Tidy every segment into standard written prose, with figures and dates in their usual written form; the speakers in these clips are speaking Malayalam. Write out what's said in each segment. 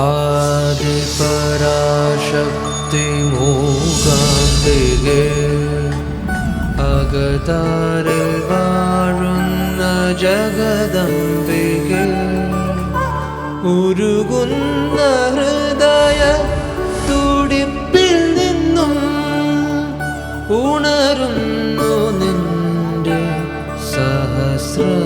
ആദിപരാശക്തി മൂകാംബികേ അകതാരിൽ വാഴുന്ന ജഗദംബികേ ഉരുകുന്ന ഹൃദയ തുടിപ്പിൽ നിന്നും ഉണരുന്നു നിന്റെ സഹസ്രനാമങ്ങൾ.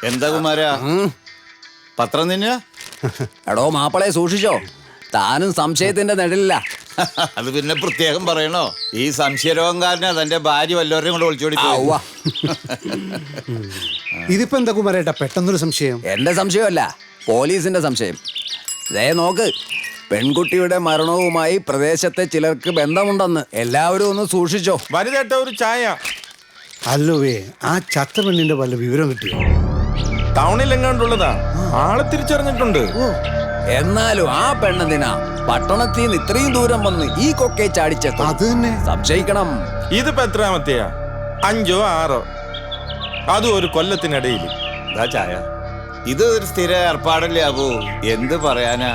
എന്താ കുമാരാ പത്രം തിന്നുക? എടോ മാപ്പിളയെ സൂക്ഷിച്ചോ, താനും സംശയത്തിന്റെ നിഴലില്ല. അത് പിന്നെ പ്രത്യേകം പറയണോ? ഈ സംശയരോഗംകാരനെ തന്റെ ഭാര്യ വല്ലവരെയും കൊണ്ട് ഒളിച്ചോടി ഉവ്വ. ഇതിപ്പോ എന്താ കുമാരേട്ടാ പെട്ടെന്നൊരു സംശയം? എന്റെ സംശയമല്ല, പോലീസിന്റെ സംശയം. ദേ നോക്ക്, പെൺകുട്ടിയുടെ മരണവുമായി പ്രദേശത്തെ ചിലർക്ക് ബന്ധമുണ്ടെന്ന്. എല്ലാവരും ഒന്ന് സൂക്ഷിച്ചോ. വലുതേട്ട ഒരു ചായ. അല്ലോവേ, ആ ചത്ത പെണ്ണിന്റെ വല്ല വിവരം കിട്ടിയോ? ടൗണിൽ എങ്ങാണ്ടുള്ളതാ, ആളെ തിരിച്ചറിഞ്ഞിട്ടുണ്ട്. എന്നാലും ആ പെണ്ണെന്തിനാ പട്ടണത്തിൽ നിന്ന് ഇത്രയും ദൂരം വന്ന് ഈ കൊക്കെ ചാടിച്ചെത്തും? അത് തന്നെ. സംശയിക്കണം. ഇതിപ്പോ എത്രാമത്തെയാ? 5ഓ 6ഓ? അതും ഒരു കൊല്ലത്തിനിടയിൽ. ചായ ഇത് ഒരു സ്ഥിര ഏർപ്പാടല്ലേ അബു? എന്ത് പറയാനാ?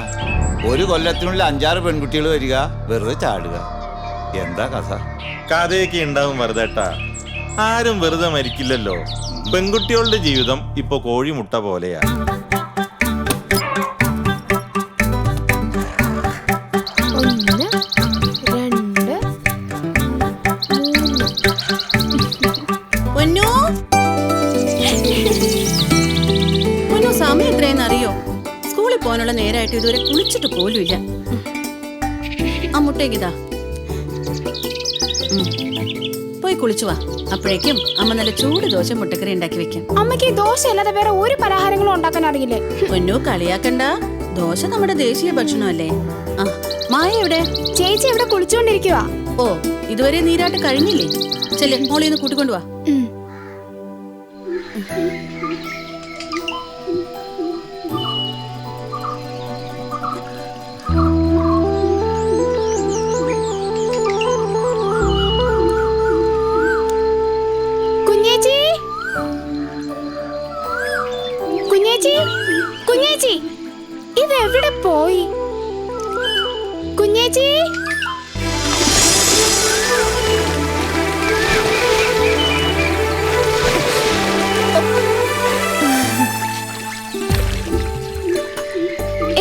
ഒരു കൊല്ലത്തിനുള്ളിൽ 5-6 പെൺകുട്ടികൾ വരിക, വെറുതെ ചാടുക. എന്താ കഥ? കഥയൊക്കെ ഉണ്ടാവും വെറുതേട്ട. ആരും വെറുതെ മരിക്കില്ലല്ലോ. പെൺകുട്ടികളുടെ ജീവിതം ഇപ്പൊ കോഴിമുട്ട പോലെയാ. സമയം എത്രയെന്നറിയോ? സ്കൂളിൽ പോകാനുള്ള നേരമായിട്ട് ഇതുവരെ കുളിച്ചിട്ട് പോലുമില്ല. ആ മുട്ടേക്കിതാ, പോയി കുളിച്ചു വാ. അപ്പോഴേക്കും അമ്മ നല്ല ചൂട് ദോശ മുട്ടക്കറി ഉണ്ടാക്കി വെക്കാം. അമ്മയ്ക്ക് ദോശ അല്ലാതെ വേറെ ഒരു പലഹാരങ്ങളും ഉണ്ടാക്കാൻ അറിയില്ലേ? പൊന്നു കളിയാക്കണ്ട, ദോശ നമ്മുടെ ദേശീയ ഭക്ഷണമല്ലേ. ആ മായ എവിടെ? ചേച്ചി ഇവിടെ കുളിച്ചുകൊണ്ടിരിക്കുക. ഓ, ഇതുവരെ നീരാട്ട് കഴിഞ്ഞില്ലേ? ചെല്ല്, മോളിന്ന് കൂട്ടിക്കൊണ്ടുവാ. കുഞ്ഞേച്ചി, ഇത് എവിടെ പോയി? കുഞ്ഞേച്ചി,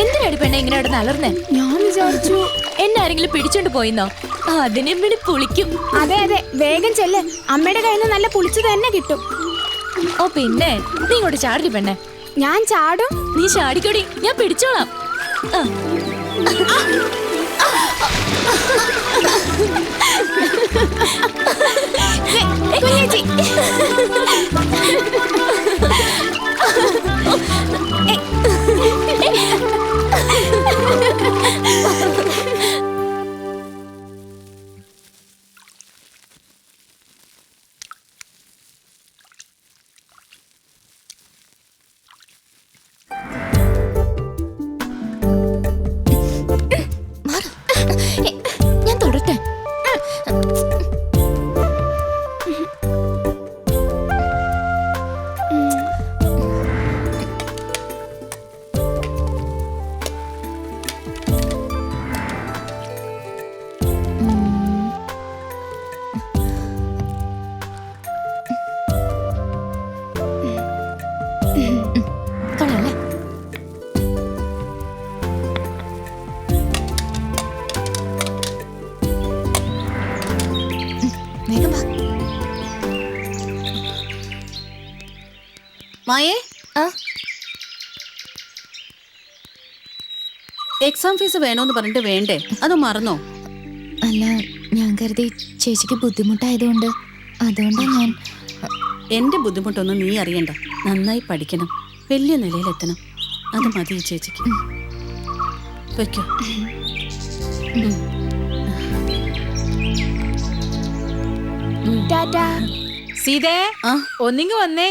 എന്തിനാടി പെണ്ണെ ഇങ്ങനെ അവിടെ അലർന്നേ? ഞാൻ വിചാരിച്ചു എന്നെ ആരെങ്കിലും പിടിച്ചോണ്ട് പോയിന്നോ? അതിനെ ഇവിടെ പുളിക്കും. അതെ അതെ, വേഗം ചെല്ല്. അമ്മയുടെ കയ്യിൽ നിന്ന് നല്ല പുളിച്ചു തന്നെ കിട്ടും. ഓ പിന്നെ, നീ ഇങ്ങോട്ട് ചാടി പെണ്ണെ. ഞാൻ ചാടും. നീ ചാടിക്കൊടി, ഞാൻ പിടിച്ചോളാം. കുഞ്ഞേച്ചി, ഞാൻ തൊടട്ടെ? കൊള്ളാല്ലേ? വേഗം വാ. മായേ, ആ, എക്സാം ഫീസ് വേണോന്ന് പറഞ്ഞിട്ട് വേണ്ടേ? അത് മറന്നോ? അല്ല, ഞാൻ കരുതി ചേച്ചിക്ക് ബുദ്ധിമുട്ടായതുകൊണ്ട്. അതുകൊണ്ടാ ഞാൻ. എന്റെ ബുദ്ധിമുട്ടൊന്നും നീ അറിയണ്ട. നന്നായി പഠിക്കണം, വലിയ നിലയിലെത്തണം. അത് മതി ഈ ചേച്ചിക്ക്. വെക്കോ. ടാറ്റാ. സീതേ, ആ ഒന്നിങ്ങ് വന്നേ.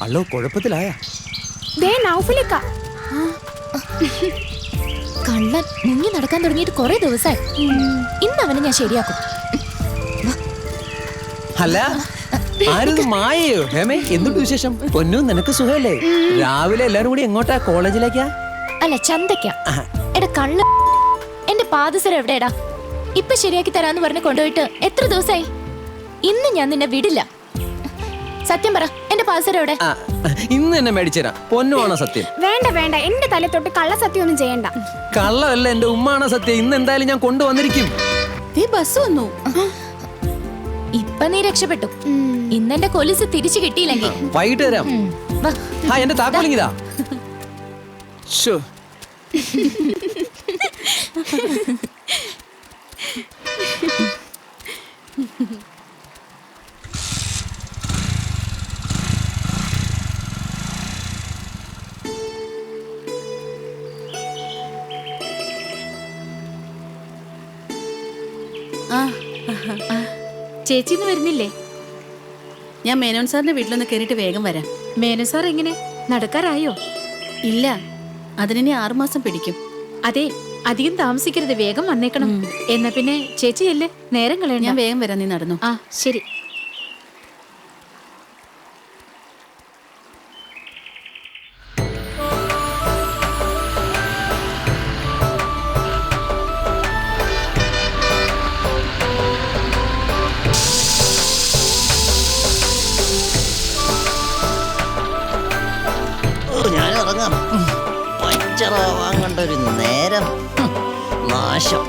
അല്ലോ, കുഴപ്പത്തിലായ? ദേ നൗഫലിക്ക. കള്ളൻ മുങ്ങി നടക്കാൻ തുടങ്ങിയിട്ട് കുറെ ദിവസമായി. ഇന്ന് അവനെ ഞാൻ ശരിയാക്കും. അല്ല, ആരത് മായയോ? ഹേമേ, എന്തുണ്ട് വിശേഷം? പൊന്നു, നിനക്ക് സുഖല്ലേ? രാവിലെ എല്ലാരും കൂടി എങ്ങോട്ടാ? കോളേജിലേക്കാ? അല്ല, ചന്തയ്ക്കാ. എടാ കള്ള, എന്റെ പാദസരം എവിടെയാടാ? ഇപ്പൊ ശരിയാക്കി തരാന്ന് പറഞ്ഞ് കൊണ്ടുപോയിട്ട് എത്ര ദിവസമായി? ഇന്ന് ഞാൻ നിന്നെ വിടില്ല. സത്യം പറ, എന്റെ പാദസരം എവിടെ? ഇന്ന് തന്നെ മേടിച്ചരാ. പൊന്നുവാണോ സത്യം? വേണ്ട വേണ്ട, എന്റെ തല തൊട്ട് കള്ളസത്യം ഒന്നും ചെയ്യണ്ട. കള്ളല്ല, എന്റെ ഉമ്മാണോ സത്യം. ഇന്ന് എന്തായാലും ഞാൻ കൊണ്ടുവന്നിരിക്കും. ബസ് വന്നു. ഇപ്പൊ നീ രക്ഷപ്പെട്ടു. ഇന്നെന്റെ കൊലുസ് തിരിച്ചു കിട്ടിയില്ലെങ്കിൽ വൈകിട്ട് തരാം. വാ. എന്റെ താക്കോലിങ്ങിതാ. ശ്ശോ. ചേച്ചി ഇന്ന് വരുന്നില്ലേ? ഞാൻ മേനോൻ സാറിന്റെ വീട്ടിലൊന്ന് കയറിയിട്ട് വേഗം വരാം. മേനു സാർ എങ്ങനെ നടക്കാറായോ? ഇല്ല, അതിനി 6 മാസം പിടിക്കും. അതെ, അധികം താമസിക്കരുത്, വേഗം വന്നേക്കണം. എന്നാ പിന്നെ ചേച്ചി അല്ലേ, നേരം കളയണ്ട. ഞാൻ വേഗം വരാം, നീ നടന്നു. ആ ശരി. ഞാൻ ഇറങ്ങാം. പഞ്ചറാവാൻ കണ്ടൊരു നേരം. നാശം.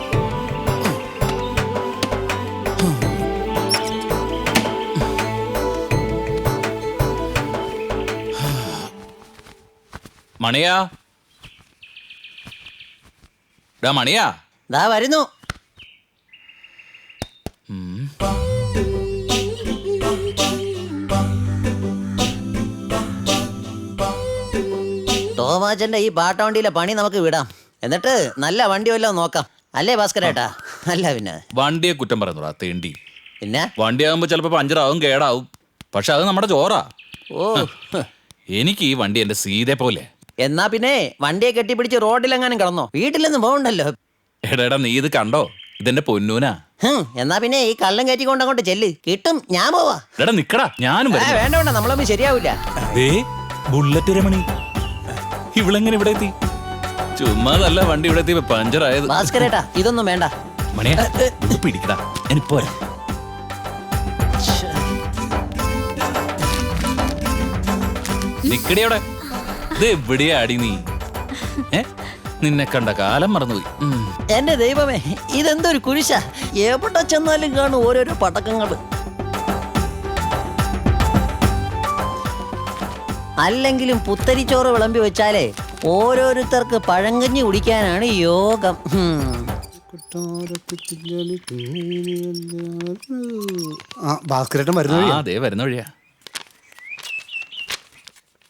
മണിയാ, ഡാ മണിയാ. ദാ വരുന്നു. തോമാച്ചന്റെ ഈ പാട്ടവണ്ടിയിലെ പണി നമുക്ക് വിടാം. എന്നിട്ട് നല്ല വണ്ടി വല്ലതും നോക്കാം. അല്ലേ ഭാസ്കരേട്ടാ? അല്ല പിന്നെ വണ്ടിയെ കുറ്റം പറയുന്നുടാ തേണ്ടി. പിന്നെ വണ്ടിയാകുമ്പോ ചിലപ്പോ പഞ്ചറാവും, കേടാവും. പക്ഷെ അത് നമ്മുടെ ചോറാ. ഓ, എനിക്ക് ഈ വണ്ടി എന്റെ സീതേ പോലെ. എന്നാ പിന്നെ വണ്ടിയെ കെട്ടിപ്പിടിച്ച് റോഡിലെങ്ങാനും കിടന്നോ? വീട്ടിലൊന്നും പോകണ്ടല്ലോ. എടാ നീ ഇത് കണ്ടോ? ഇതെന്റെ പൊന്നൂനാ. എന്നാ പിന്നെ ഈ കള്ളം കയറ്റിക്കൊണ്ട് അങ്ങോട്ട് ചെല്ല്, കിട്ടും. ഞാൻ പോവാ. എടാ നിക്കടാ, ഞാനും വരാം. വേണ്ട വേണ്ട, നമ്മളൊന്നും ശരിയാവില്ല. ബുള്ളറ്റ് രമണി ഇവളെങ്ങനെ ഇവിടെ എത്തി? ചുമ്മാതല്ല വണ്ടി ഇവിടെ എത്തി പഞ്ചറായത്. ഭാസ്കരേട്ടാ, ഇതൊന്നും വേണ്ട. മണിയാ പിടിക്കടാ, എനിപ്പോ നിക്കടിയോടെ. ഇത് എവിടെയാ അടി നീ? നിന്നെ കണ്ട കാലം മറന്നുപോയി. എന്റെ ദൈവമേ, ഇതെന്തൊരു കുരിശ! എവിടെ ചെന്നാലും കാണും ഓരോരോ പടക്കങ്ങള്. അല്ലെങ്കിലും പുത്തരിച്ചോറ് വിളമ്പി വെച്ചാലേ ഓരോരുത്തർക്ക് പഴങ്കഞ്ഞി കുടിക്കാനാണ് യോഗം. ഭാസ്കരേട്ടൻ വരുന്ന വഴിയാ. അതെ, വരുന്ന വഴിയാ.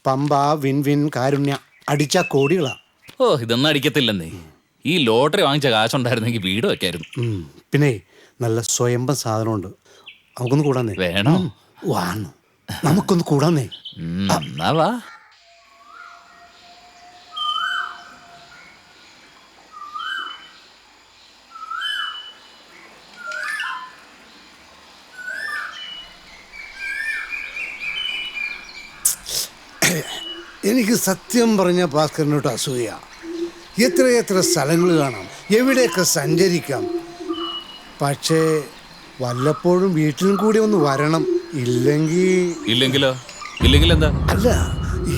പമ്പ, വിൻ വിൻ, കാരുണ്യ അടിച്ച കോടികളാ. ഓ, ഇതൊന്നും അടിക്കത്തില്ലെന്നേ. ഈ ലോട്ടറി വാങ്ങിച്ച കാശുണ്ടായിരുന്നെങ്കിൽ വീട് വെക്കായിരുന്നു. പിന്നെ നല്ല സ്വയംഭം സാധനമുണ്ട്. നമുക്കൊന്ന് കൂടാന്നേ. വേണോ? വാന്ന് നമുക്കൊന്ന് കൂടാന്നേ. എന്നാ വാ. എനിക്ക് സത്യം പറഞ്ഞ ഭാസ്കരനോട്ട് അസൂയ. എത്രയെത്ര സ്ഥലങ്ങൾ കാണാം, എവിടെയൊക്കെ സഞ്ചരിക്കാം. പക്ഷേ വല്ലപ്പോഴും വീട്ടിലും കൂടി ഒന്ന് വരണം. ഇല്ലെങ്കിലോ? എന്താ? അല്ല,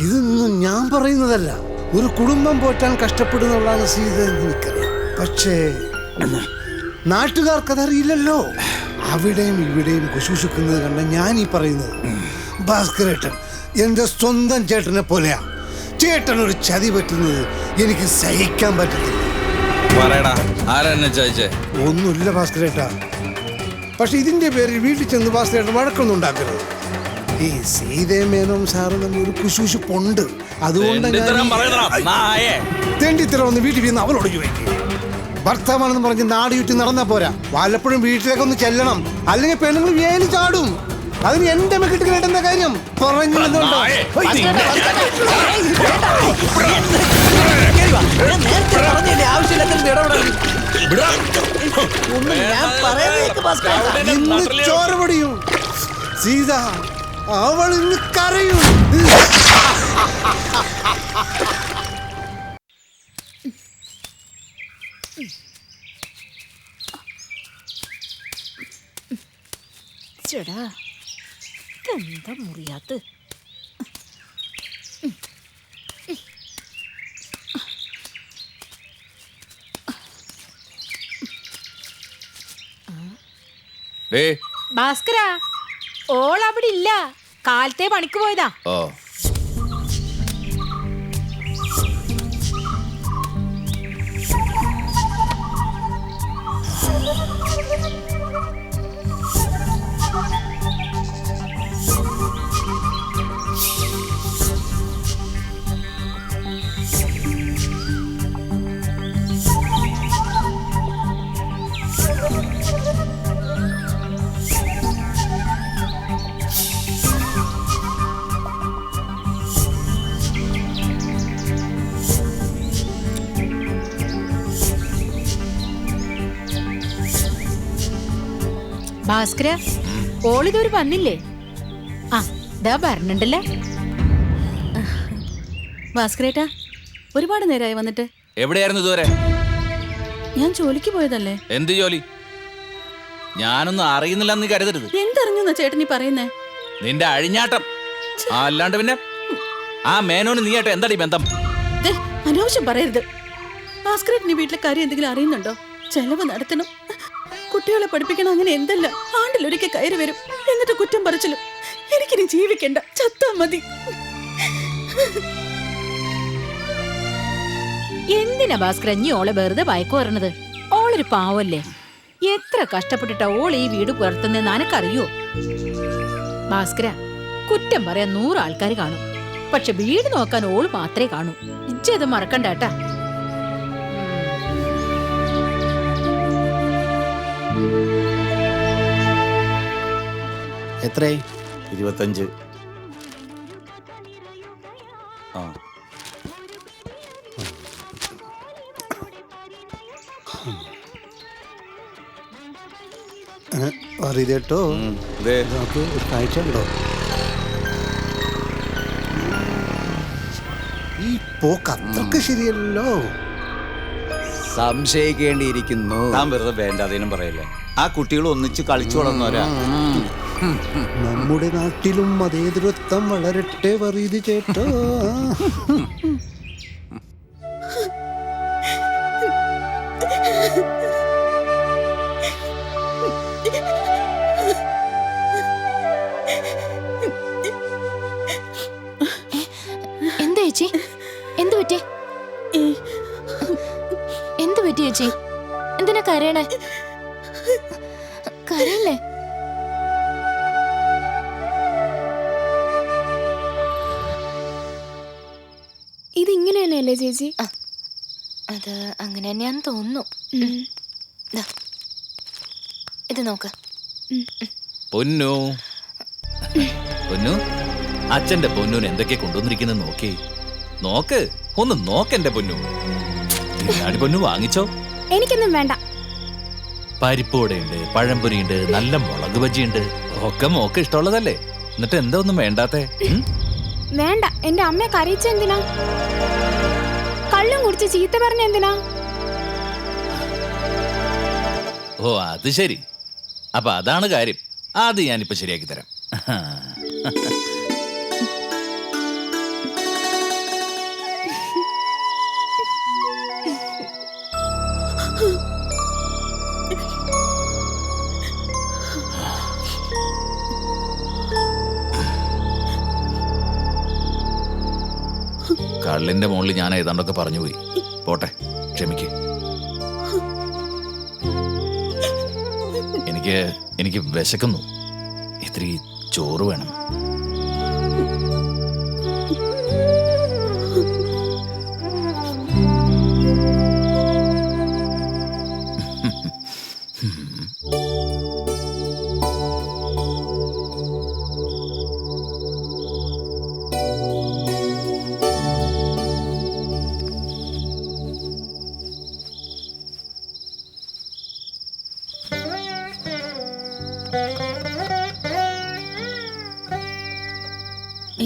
ഇതൊന്നും ഞാൻ പറയുന്നതല്ല. ഒരു കുടുംബം പോറ്റാൻ കഷ്ടപ്പെടുന്നുള്ളതാണ് സീത എന്ന് എനിക്കറിയാം. പക്ഷേ നാട്ടുകാർക്കതറിയില്ലല്ലോ. അവിടെയും ഇവിടെയും കുശുശുക്കുന്നത് കണ്ട ഞാൻ ഈ പറയുന്നത്. ഭാസ്കരേട്ടൻ എന്റെ സ്വന്തം ചേട്ടനെ പോലെയാ. ചേട്ടൻ ഒരു ചതി പറ്റുന്നത് എനിക്ക് സഹിക്കാൻ പറ്റത്തില്ല. ഒന്നുമില്ല ഭാസ്കരേട്ടാ. പക്ഷെ ഇതിന്റെ പേരിൽ വീട്ടിൽ ചെന്ന് ഭാസ്കരേട്ടൻ വഴക്കൊന്നും ഉണ്ടാക്കരുത്. ഈ സീതേമേനോം സാറും തമ്മിൽ ഒരു കുശുശുപ്പുണ്ട്. അതുകൊണ്ട് തെണ്ടിത്തരം ഒന്ന് വീട്ടിൽ നിന്ന് അവളോട് ചോദിക്കുക. ഭർത്താവാണെന്ന് പറഞ്ഞ് നാട് ചുറ്റി നടന്നാ പോരാ, വല്ലപ്പോഴും വീട്ടിലേക്കൊന്ന് ചെല്ലണം. അല്ലെങ്കിൽ പെണ്ണുങ്ങൾ വേലി ചാടും. അതിന് എന്റെ മെക്കിട്ട് കേട്ടെന്താ കാര്യം? പറഞ്ഞു ചോര പൊടിയും. സീത അവൾ ഇന്ന് കരയും. ചേടാ, എന്താ മുറിയാത്ത? ഭാസ്കര, ഓൾ അവിടെ ഇല്ല. കാലത്തെ പണിക്ക് പോയതാ. ഭാസ്കര ഓളിതൊരു വന്നില്ലേ? ആ ദാ പറഞ്ഞിണ്ടല്ലേ. ഭാസ്കരേട്ടാ, ഒരുപാട് നേരമായി വന്നിട്ട്. എവിടെയായിരുന്നു ഇതുവരെ? ഞാൻ ജോലിക്ക് പോയതല്ലേ. എന്ത് ജോലി? ഞാനൊന്നും അറിയുന്നില്ലെന്ന് നീ കരുതരുത്. എന്തറിഞ്ഞു ചേട്ടനീ പറയുന്നേ? നിന്റെ അഴിഞ്ഞാട്ടം. അല്ലാണ്ട് പിന്നെ ആ മേനോന് നീയായിട്ട് എന്താടി ബന്ധം? ദേ, അനാവശ്യം പറയരുത്. ഭാസ്കരേട്ടന് വീട്ടിലെ കാര്യം എന്തെങ്കിലും അറിയുന്നുണ്ടോ? ചെലവ് നടത്തണം, കുട്ടികളെ പഠിപ്പിക്കണം, അങ്ങനെ എന്തല്ല. ആണ്ടിലൊരിക്കൽ കയറി വരും, എന്നിട്ട് കുറ്റം പറിച്ചിലും. എനിക്കിനി ജീവിക്കണ്ട, ചത്താ മതി. എന്തിനാ ഭാസ്കര നീ ഓളെ വെറുതെ ഭയക്കു പറഞ്ഞത്? ഓളൊരു പാവല്ലേ. എത്ര കഷ്ടപ്പെട്ടിട്ടാ ഓൾ ഈ വീട് പുലർത്തുന്നതെന്ന് അനക്കറിയോ? ഭാസ്കര, കുറ്റം പറയാൻ 100 ആൾക്കാർ കാണും, പക്ഷെ വീട് നോക്കാൻ ഓള് മാത്രമേ കാണൂ. ഇജ്ജത് മറക്കണ്ട കേട്ടാ. എത്രയായി? 25. ആ അറിയിട്ടോ. ദേ, നമുക്ക് ഒരു കാഴ്ച ഉണ്ടോ? ഈ പോക്ക് അത്രക്ക് ശരിയല്ലോ. സംശയിക്കേണ്ടിയിരിക്കുന്നു. താൻ വെറുതെ വേണ്ടാതേനും പറയല്ലേ. ആ കുട്ടികൾ ഒന്നിച്ച് കളിച്ചു വളർന്നവരാ. നമ്മുടെ നാട്ടിലും മതേതരത്വം വളരട്ടെ വറീതി ചേട്ടോ. എന്താ ചേച്ചി? എന്ത് പറ്റി? എന്ത് പറ്റി ചേച്ചി? എന്തിനാ കരയണേ? കരയല്ലേ? ഇതിങ്ങനെ തന്നെയല്ലേ ചേച്ചി? അത് അങ്ങനെ തന്നെയാന്ന് തോന്നുന്നു. ദാ, ഇത് നോക്ക്. പൊന്നു പൊന്നു, അച്ഛന്റെ പൊന്നൂന് എന്തൊക്കെ കൊണ്ടുവന്നിരിക്കുന്നത് നോക്കി. നോക്ക്, ഒന്ന് നോക്കെന്റെ പൊന്നു. ഇതിനാടി പൊന്നു വാങ്ങിച്ചോ. എനിക്കൊന്നും വേണ്ട. പരിപ്പോടെയുണ്ട്, പഴംപൊരിയുണ്ട്, നല്ല മുളക് ബജിയുണ്ട്. ഒക്കെ മോക്ക് ഇഷ്ടമുള്ളതല്ലേ. എന്നിട്ട് എന്താ ഒന്നും വേണ്ടാത്തെ? വേണ്ട. എന്റെ അമ്മയെ കരയിച്ച എന്തിനാ? കള്ളും കുടിച്ച് ചീത്ത പറഞ്ഞ എന്തിനാ? ഓ അത് ശരി. അപ്പൊ അതാണ് കാര്യം. അത് ഞാനിപ്പോ ശരിയാക്കി തരാം. കള്ളിന്റെ മുകളിൽ ഞാൻ ഏതാണ്ടൊക്കെ പറഞ്ഞുപോയി. പോട്ടെ, ക്ഷമിക്ക്. എനിക്ക് വിശക്കുന്നു. ഇത്തിരി ചോറ് വേണം.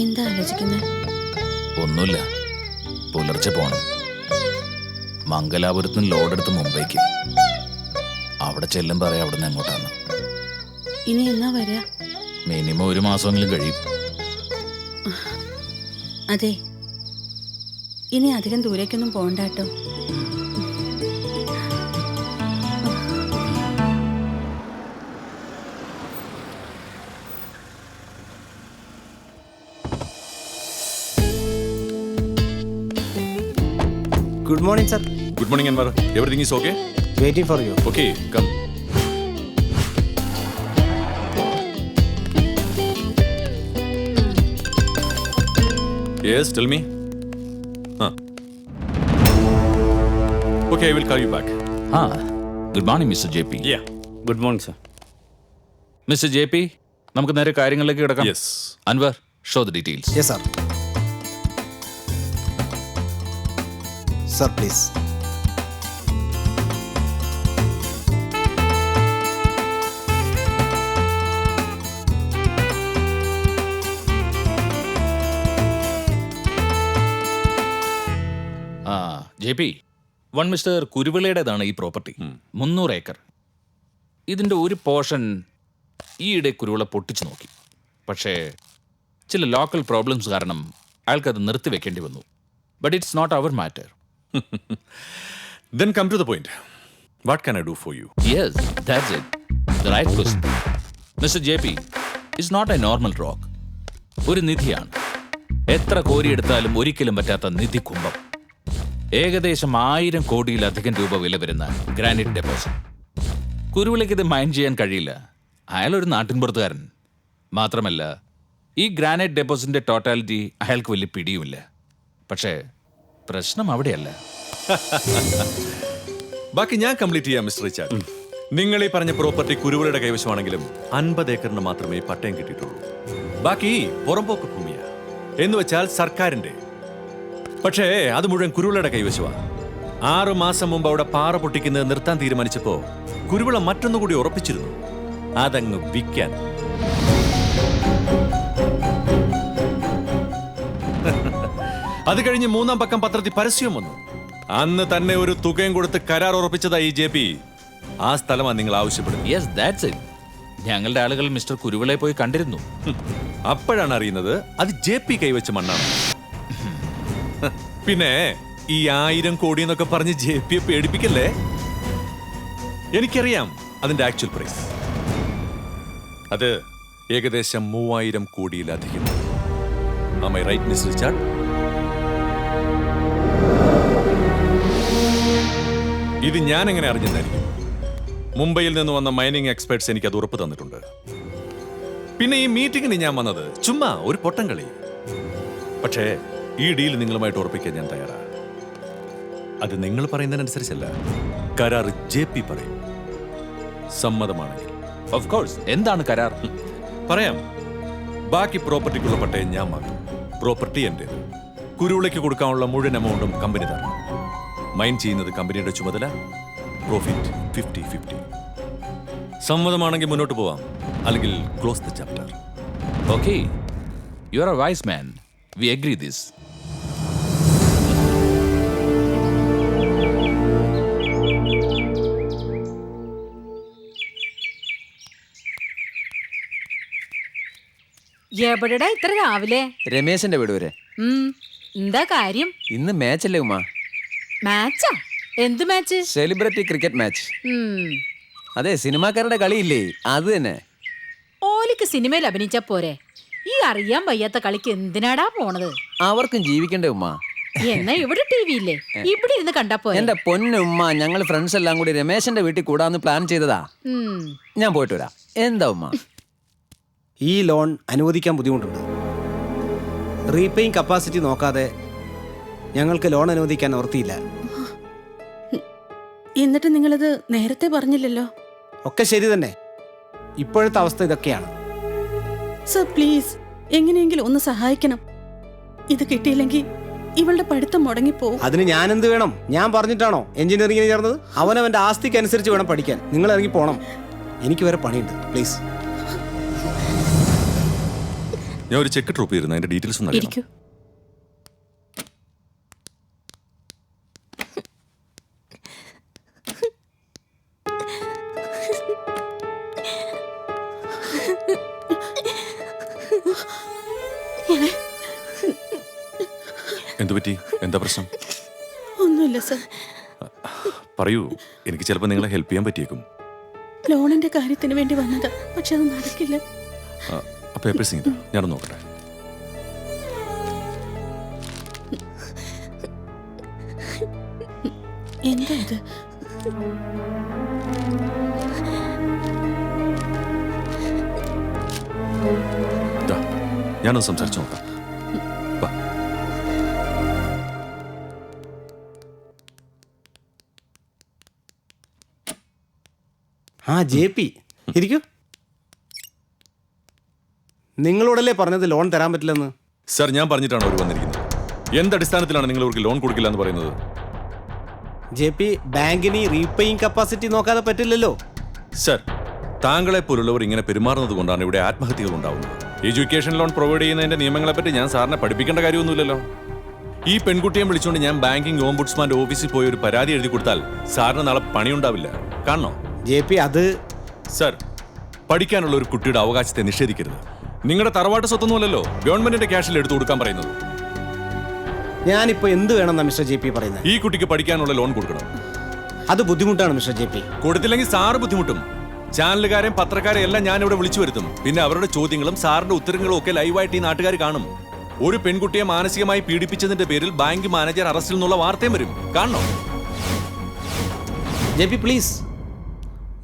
എന്താ ആലോചിക്കുന്നത്? ഒന്നുമില്ല. പുലർച്ചെ പോണം. മംഗലാപുരത്തുനിന്ന് ലോഡെടുത്ത് മുംബൈക്ക്. അവിടെ ചെല്ലും പറയാം അവിടുന്ന് എങ്ങോട്ടാണ്. ഇനി എന്നാ വരിക? മിനിമം 1 മാസമെങ്കിലും കഴിയും. അതെ, ഇനി അധികം ദൂരേക്കൊന്നും പോണ്ട കേട്ടോ. Good morning, sir. Good morning, Anwar. Everything is okay? Waiting for you. Okay, come. Yes, tell me. Okay, I will call you back. Good morning mister JP. Yeah. Good morning, sir. Mister JP, നമുക്ക് നേരെ കാര്യങ്ങളിലേക്ക് കിടക്കാം. Yes. Anvar, show the details. Yes, sir. Sir, please. J P, one mister കുരുവിളയുടേതാണ് ഈ പ്രോപ്പർട്ടി. 300 ഏക്കർ. ഇതിൻ്റെ ഒരു പോർഷൻ ഈയിടെ കുരുവിള പൊട്ടിച്ചു നോക്കി. പക്ഷേ ചില ലോക്കൽ പ്രോബ്ലംസ് കാരണം അയാൾക്കത് നിർത്തിവെക്കേണ്ടി വന്നു. But it's not our matter. Then come to the point. What can I do for you? Yes, that's it. The right question. Mr. JP is not a normal rock. ഒരു നിധിയാണ്. എത്ര കോരിയെടുത്താലും ഒരിക്കലും പറ്റാത്ത നിധി കുംഭം. ഏകദേശം 1000 കോടിയിലധികം രൂപ വില വരുന്ന ഗ്രാനൈറ്റ് ഡെപ്പോസിറ്റ്. കുരുവിളയ്ക്ക് ഇത് മൈൻഡ് ചെയ്യാൻ കഴിയില്ല. അയാളൊരു നാട്ടിൻപുറത്തുകാരൻ. മാത്രമല്ല, ഈ ഗ്രാനൈറ്റ് ഡെപ്പോസിറ്റിന്റെ ടോട്ടാലിറ്റി അയാൾക്ക് വലിയ പിടിയുമില്ല. പക്ഷേ പ്രശ്നം അവിടെയല്ല. ബാക്കി ഞാൻ കംപ്ലീറ്റ് ചെയ്യാം മിസ്റ്റർ റിച്ചാർഡ്. നിങ്ങൾ ഈ പറഞ്ഞ പ്രോപ്പർട്ടി കുരുവിളയുടെ കൈവശമാണെങ്കിലും 50 ഏക്കറിന് മാത്രമേ പട്ടയം കിട്ടിയിട്ടുള്ളൂ. ബാക്കി പുറമ്പോക്ക് ഭൂമിയ എന്ന് വെച്ചാൽ സർക്കാരിന്റെ. പക്ഷേ അത് മുഴുവൻ കുരുവിളയുടെ കൈവശമാണ്. 6 മാസം മുമ്പ് അവിടെ പാറ പൊട്ടിക്കുന്നത് നിർത്താൻ തീരുമാനിച്ചപ്പോ കുരുവിള മറ്റൊന്നുകൂടി ഉറപ്പിച്ചിരുന്നു, അതങ്ങ് വിൽക്കാൻ. അത് കഴിഞ്ഞ് 3-ാം പക്കം പത്രത്തിൽ പരസ്യം വന്നു. അന്ന് തന്നെ ഒരു തുകയും കൊടുത്ത് കരാർ ഉറപ്പിച്ചതായി ജെ പി. ആ സ്ഥലമാണ് നിങ്ങൾ ആവശ്യപ്പെടുന്നത്. Yes, that's it. ഞങ്ങളുടെ ആളുകൾ മിസ്റ്റർ കുരുവിളയെ പോയി കണ്ടിരുന്നു. അപ്പോഴാണ് അറിയുന്നത് അത് ജെ പി കൈവച്ച മണ്ണാണ്. പിന്നെ ഈ 1000 കോടി എന്നൊക്കെ പറഞ്ഞ് ജെ പിയെ പേടിപ്പിക്കല്ലേ. എനിക്കറിയാം അതിന്റെ ആക്ച്വൽ പ്രൈസ്. അത് ഏകദേശം 3000 കോടിയിലധികം. Am I right, Mr. Richard? ഇത് ഞാൻ എങ്ങനെ അറിഞ്ഞെന്നായിരിക്കും. മുംബൈയിൽ നിന്ന് വന്ന മൈനിങ് എക്സ്പെർട്സ് എനിക്ക് അത് ഉറപ്പ് തന്നിട്ടുണ്ട്. പിന്നെ ഈ മീറ്റിംഗിന് ഞാൻ വന്നത് ചുമ്മാ ഒരു പൊട്ടം കളി. പക്ഷേ ഈ ഡീൽ നിങ്ങളുമായിട്ട് ഉറപ്പിക്കാൻ ഞാൻ തയ്യാറാണ്. അത് നിങ്ങൾ പറയുന്നതിനനുസരിച്ചല്ല, കരാർ ജെ പി പറയും. സമ്മതമാണെങ്കിൽ. Of course. എന്താണ് കരാർ? പറയാം. ബാക്കി പ്രോപ്പർട്ടിക്കുള്ള പട്ടയം ഞാൻ വാങ്ങും. പ്രോപ്പർട്ടി എന്റേത്. കുരുവിളയ്ക്ക് കൊടുക്കാനുള്ള മുഴുവൻ എമൗണ്ടും കമ്പനി തരണം. മൈൻ ചെയ്യുന്നത് കമ്പനിയുടെ ചുമതല. പ്രോഫിറ്റ് 50-50. സമ്മതമാണെങ്കിൽ മുന്നോട്ട് പോവാം, അല്ലെങ്കിൽ close the chapter. Okay, you are a wise man. We agree this. എവിടെടാ ഇത്ര രാവിലെ? രമേശന്റെ വീട് വരെ. എന്താ കാര്യം? ഇന്ന് മാച്ചല്ലേ ഉമ്മ? മാച്ചാ? എന്ത് മാച്ച്? Celebrity cricket match. അതെ, സിനിമാക്കാരുടെ കളിയില്ലേ, അത് തന്നെ. ഓലിക്ക് സിനിമയിൽ അഭിനയിച്ചാ പോരെ? ഈ അറിയാൻ വയ്യാത്ത കളിക്ക് എന്തിനാടാ പോണത്? അവർക്കും ജീവിക്കണ്ടേ ഉമ്മ? എന്നാ ഇവിടെ ടി വി ഇല്ലേ? ഇവിടെ ഇരുന്ന് കണ്ടാ പോരെ? എന്റെ പൊന്നുമ്മ, ഞങ്ങൾ ഫ്രണ്ട്സ് എല്ലാം കൂടി രമേശന്റെ വീട്ടിൽ കൂടാന്ന് പ്ലാൻ ചെയ്തതാ. ഞാൻ പോയിട്ട് വരാം. എന്താ ഉമ്മ? ഈ ലോൺ അനുവദിക്കാൻ ബുദ്ധിമുട്ടുണ്ട്. റീപേയിങ് കപ്പാസിറ്റി നോക്കാതെ ഞങ്ങൾക്ക് ലോൺ അനുവദിക്കാൻ നിവൃത്തിയില്ല. എന്നിട്ട് നിങ്ങളത് നേരത്തെ പറഞ്ഞില്ലല്ലോ. ഒക്കെ ശരി തന്നെ. ഇപ്പോഴത്തെ അവസ്ഥ ഇതൊക്കെയാണ്. സർ പ്ലീസ്, എങ്ങനെയെങ്കിലും ഒന്ന് സഹായിക്കണം. ഇത് കിട്ടിയില്ലെങ്കിൽ ഇവളുടെ പഠിത്തം മുടങ്ങിപ്പോവും. അതിന് ഞാൻ എന്ത് വേണം? ഞാൻ പറഞ്ഞിട്ടാണോ എഞ്ചിനീയറിംഗിന് ചേർന്നത്? അവനവന്റെ ആസ്തിക്ക് അനുസരിച്ച് വേണം പഠിക്കാൻ. നിങ്ങൾ ഇറങ്ങി പോണം. എനിക്ക് വേറെ പണിയുണ്ട്. പ്ലീസ്. ഞാൻ ഒരു ചെക്ക് ഡ്രോപ്പ് ചെയ്തിരുന്നു. അതിന്റെ ഡീറ്റെയിൽസ് ഒന്ന് അറിയാം. എന്തു പറ്റി? എന്താ പ്രശ്നം? ഒന്നുമില്ല സർ. പറയൂ, എനിക്ക് ചിലപ്പോൾ നിങ്ങളെ ഹെൽപ്പ് ചെയ്യാൻ പറ്റിയേക്കും. ലോണിന്റെ കാര്യത്തിന് വേണ്ടി വന്നതാ, പക്ഷെ അത് നടക്കില്ല. പേപ്പേഴ്സ് ഇങ്ങനെ ഞാനൊന്ന് നോക്കട്ടെ. എന്താ ഇത്? ഞാനൊന്ന് സംസാരിച്ചു നോക്കാം. ആ ജെ പി, ഇരിക്കൂ. നിങ്ങളോടല്ലേ പറഞ്ഞത് ലോൺ തരാൻ പറ്റില്ലെന്ന്? സർ, ഞാൻ പറഞ്ഞിട്ടാണ് അവർ വന്നിരിക്കുന്നത്. എന്തടിസ്ഥാനത്തിലാണ് നിങ്ങൾ അവർക്ക് ലോൺ കൊടുക്കില്ല എന്ന് പറയുന്നത്? ജെ പി, ബാങ്കിന് റീപേയിങ് കപ്പാസിറ്റി നോക്കാതെ പറ്റില്ലല്ലോ. സർ, താങ്കളെ പോലുള്ളവർ ഇങ്ങനെ പെരുമാറുന്നത് കൊണ്ടാണ് ഇവിടെ ആത്മഹത്യകൾ ഉണ്ടാവുന്നത്. എഡ്യൂക്കേഷൻ ലോൺ പ്രൊവൈഡ് ചെയ്യുന്നതിന്റെ നിയമങ്ങളെപ്പറ്റി ഞാൻ സാറിനെ പഠിപ്പിക്കേണ്ട കാര്യമൊന്നുമില്ലല്ലോ. ഈ പെൺകുട്ടിയെ വിളിച്ചുകൊണ്ട് ഞാൻ ബാങ്കിങ് ഓംബുഡ്സ്മാന്റെ ഓഫീസിൽ പോയി ഒരു പരാതി എഴുതി കൊടുത്താൽ സാറിന് നാളെ പണിയുണ്ടാവില്ല. കാണണോ? JP, അത് സർ, പഠിക്കാനുള്ള ഒരു കുട്ടിയുടെ അവകാശത്തെ നിഷേധിക്കരുത്. നിങ്ങളുടെ തറവാട്ട് സ്വത്തൊന്നുമല്ലല്ലോ ഗവൺമെന്റിന്റെ ക്യാഷിൽ എടുത്തു കൊടുക്കാൻ പറയുന്നത്. ഞാനിപ്പോ എന്ത് വേണമെന്നാ മിസ്റ്റർ JP പറയുന്നത്? ഈ കുട്ടിക്ക് പഠിക്കാനുള്ള ലോൺ കൊടുക്കണം. അത് ബുദ്ധിമുട്ടാണ് മിസ്റ്റർ JP. കൊടുത്തില്ലെങ്കിൽ സാറ് ബുദ്ധിമുട്ടും. ചാനലുകാരെയും പത്രക്കാരെയും എല്ലാം ഞാൻ ഇവിടെ വിളിച്ചു വരുത്തും. പിന്നെ അവരുടെ ചോദ്യങ്ങളും സാറിന്റെ ഉത്തരങ്ങളും ഒക്കെ ലൈവായിട്ട് ഈ നാട്ടുകാർ കാണും. ഒരു പെൺകുട്ടിയെ മാനസികമായി പീഡിപ്പിച്ചതിന്റെ പേരിൽ ബാങ്ക് മാനേജർ അറസ്റ്റിൽ നിന്നുള്ള വാർത്തയും വരും. കാണണോ? JP, പ്ലീസ്,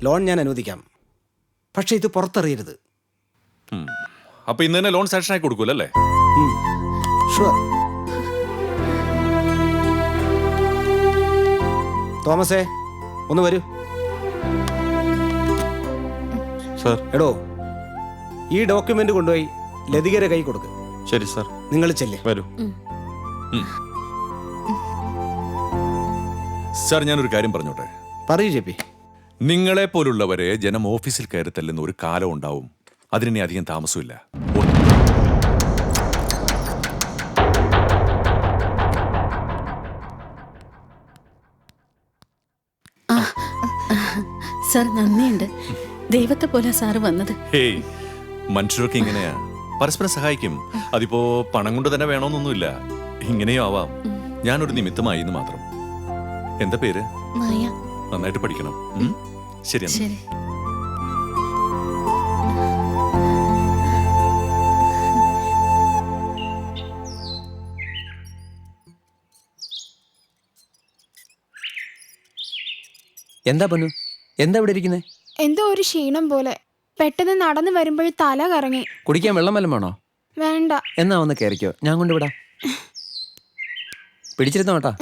ലോൺ ഞാൻ അനുവദിക്കാം, പക്ഷെ ഇത് പുറത്തറിയരുത്. അപ്പൊ ഇന്ന് തന്നെ ലോൺ സാങ്ഷൻ ആയി കൊടുക്കൂലല്ലേ? ഷുവർ. തോമസേ, ഒന്ന് വരൂ. സർ. എടോ, ഈ ഡോക്യുമെന്റ് കൊണ്ടുപോയി ലതികയുടെ കൈ കൊടുക്ക്. ശരി സർ. നിങ്ങൾ ചെല്ലേ. വരൂ. സാർ, ഞാനൊരു കാര്യം പറഞ്ഞോട്ടെ? പറയൂ JP. നിങ്ങളെ പോലുള്ളവരെ ജനം ഓഫീസിൽ കയറി തല്ലുന്ന ഒരു കാലം ഉണ്ടാവും. അതിനി അധികം താമസമില്ല. സാർ, നന്ദിയുണ്ട്. ദൈവത്തെ പോലെ സാറ് വന്നത്. ഹേയ്, മനുഷ്യരൊക്കെ ഇങ്ങനെയാ, പരസ്പരം സഹായിക്കും. അതിപ്പോ പണം കൊണ്ട് തന്നെ വേണമെന്നൊന്നുമില്ല, ഇങ്ങനെയോ ആവാം. ഞാനൊരു നിമിത്തമായി എന്ന് മാത്രം. എന്താ പേര്? നന്നായിട്ട് പഠിക്കണം. ശരി. എന്താ പന്നു, എന്താ ഇവിടെ ഇരിക്കുന്നേ? എന്തോ ഒരു ക്ഷീണം പോലെ. പെട്ടെന്ന് നടന്നു വരുമ്പോൾ തല കറങ്ങി. കുടിക്കാൻ വെള്ളം വല്ലതും വേണോ? വേണ്ട. എന്നാ വന്ന് കയറിക്കോ, ഞാൻ കൊണ്ടുവിടാം. പിടിച്ചിരുന്നോ കേട്ടാ.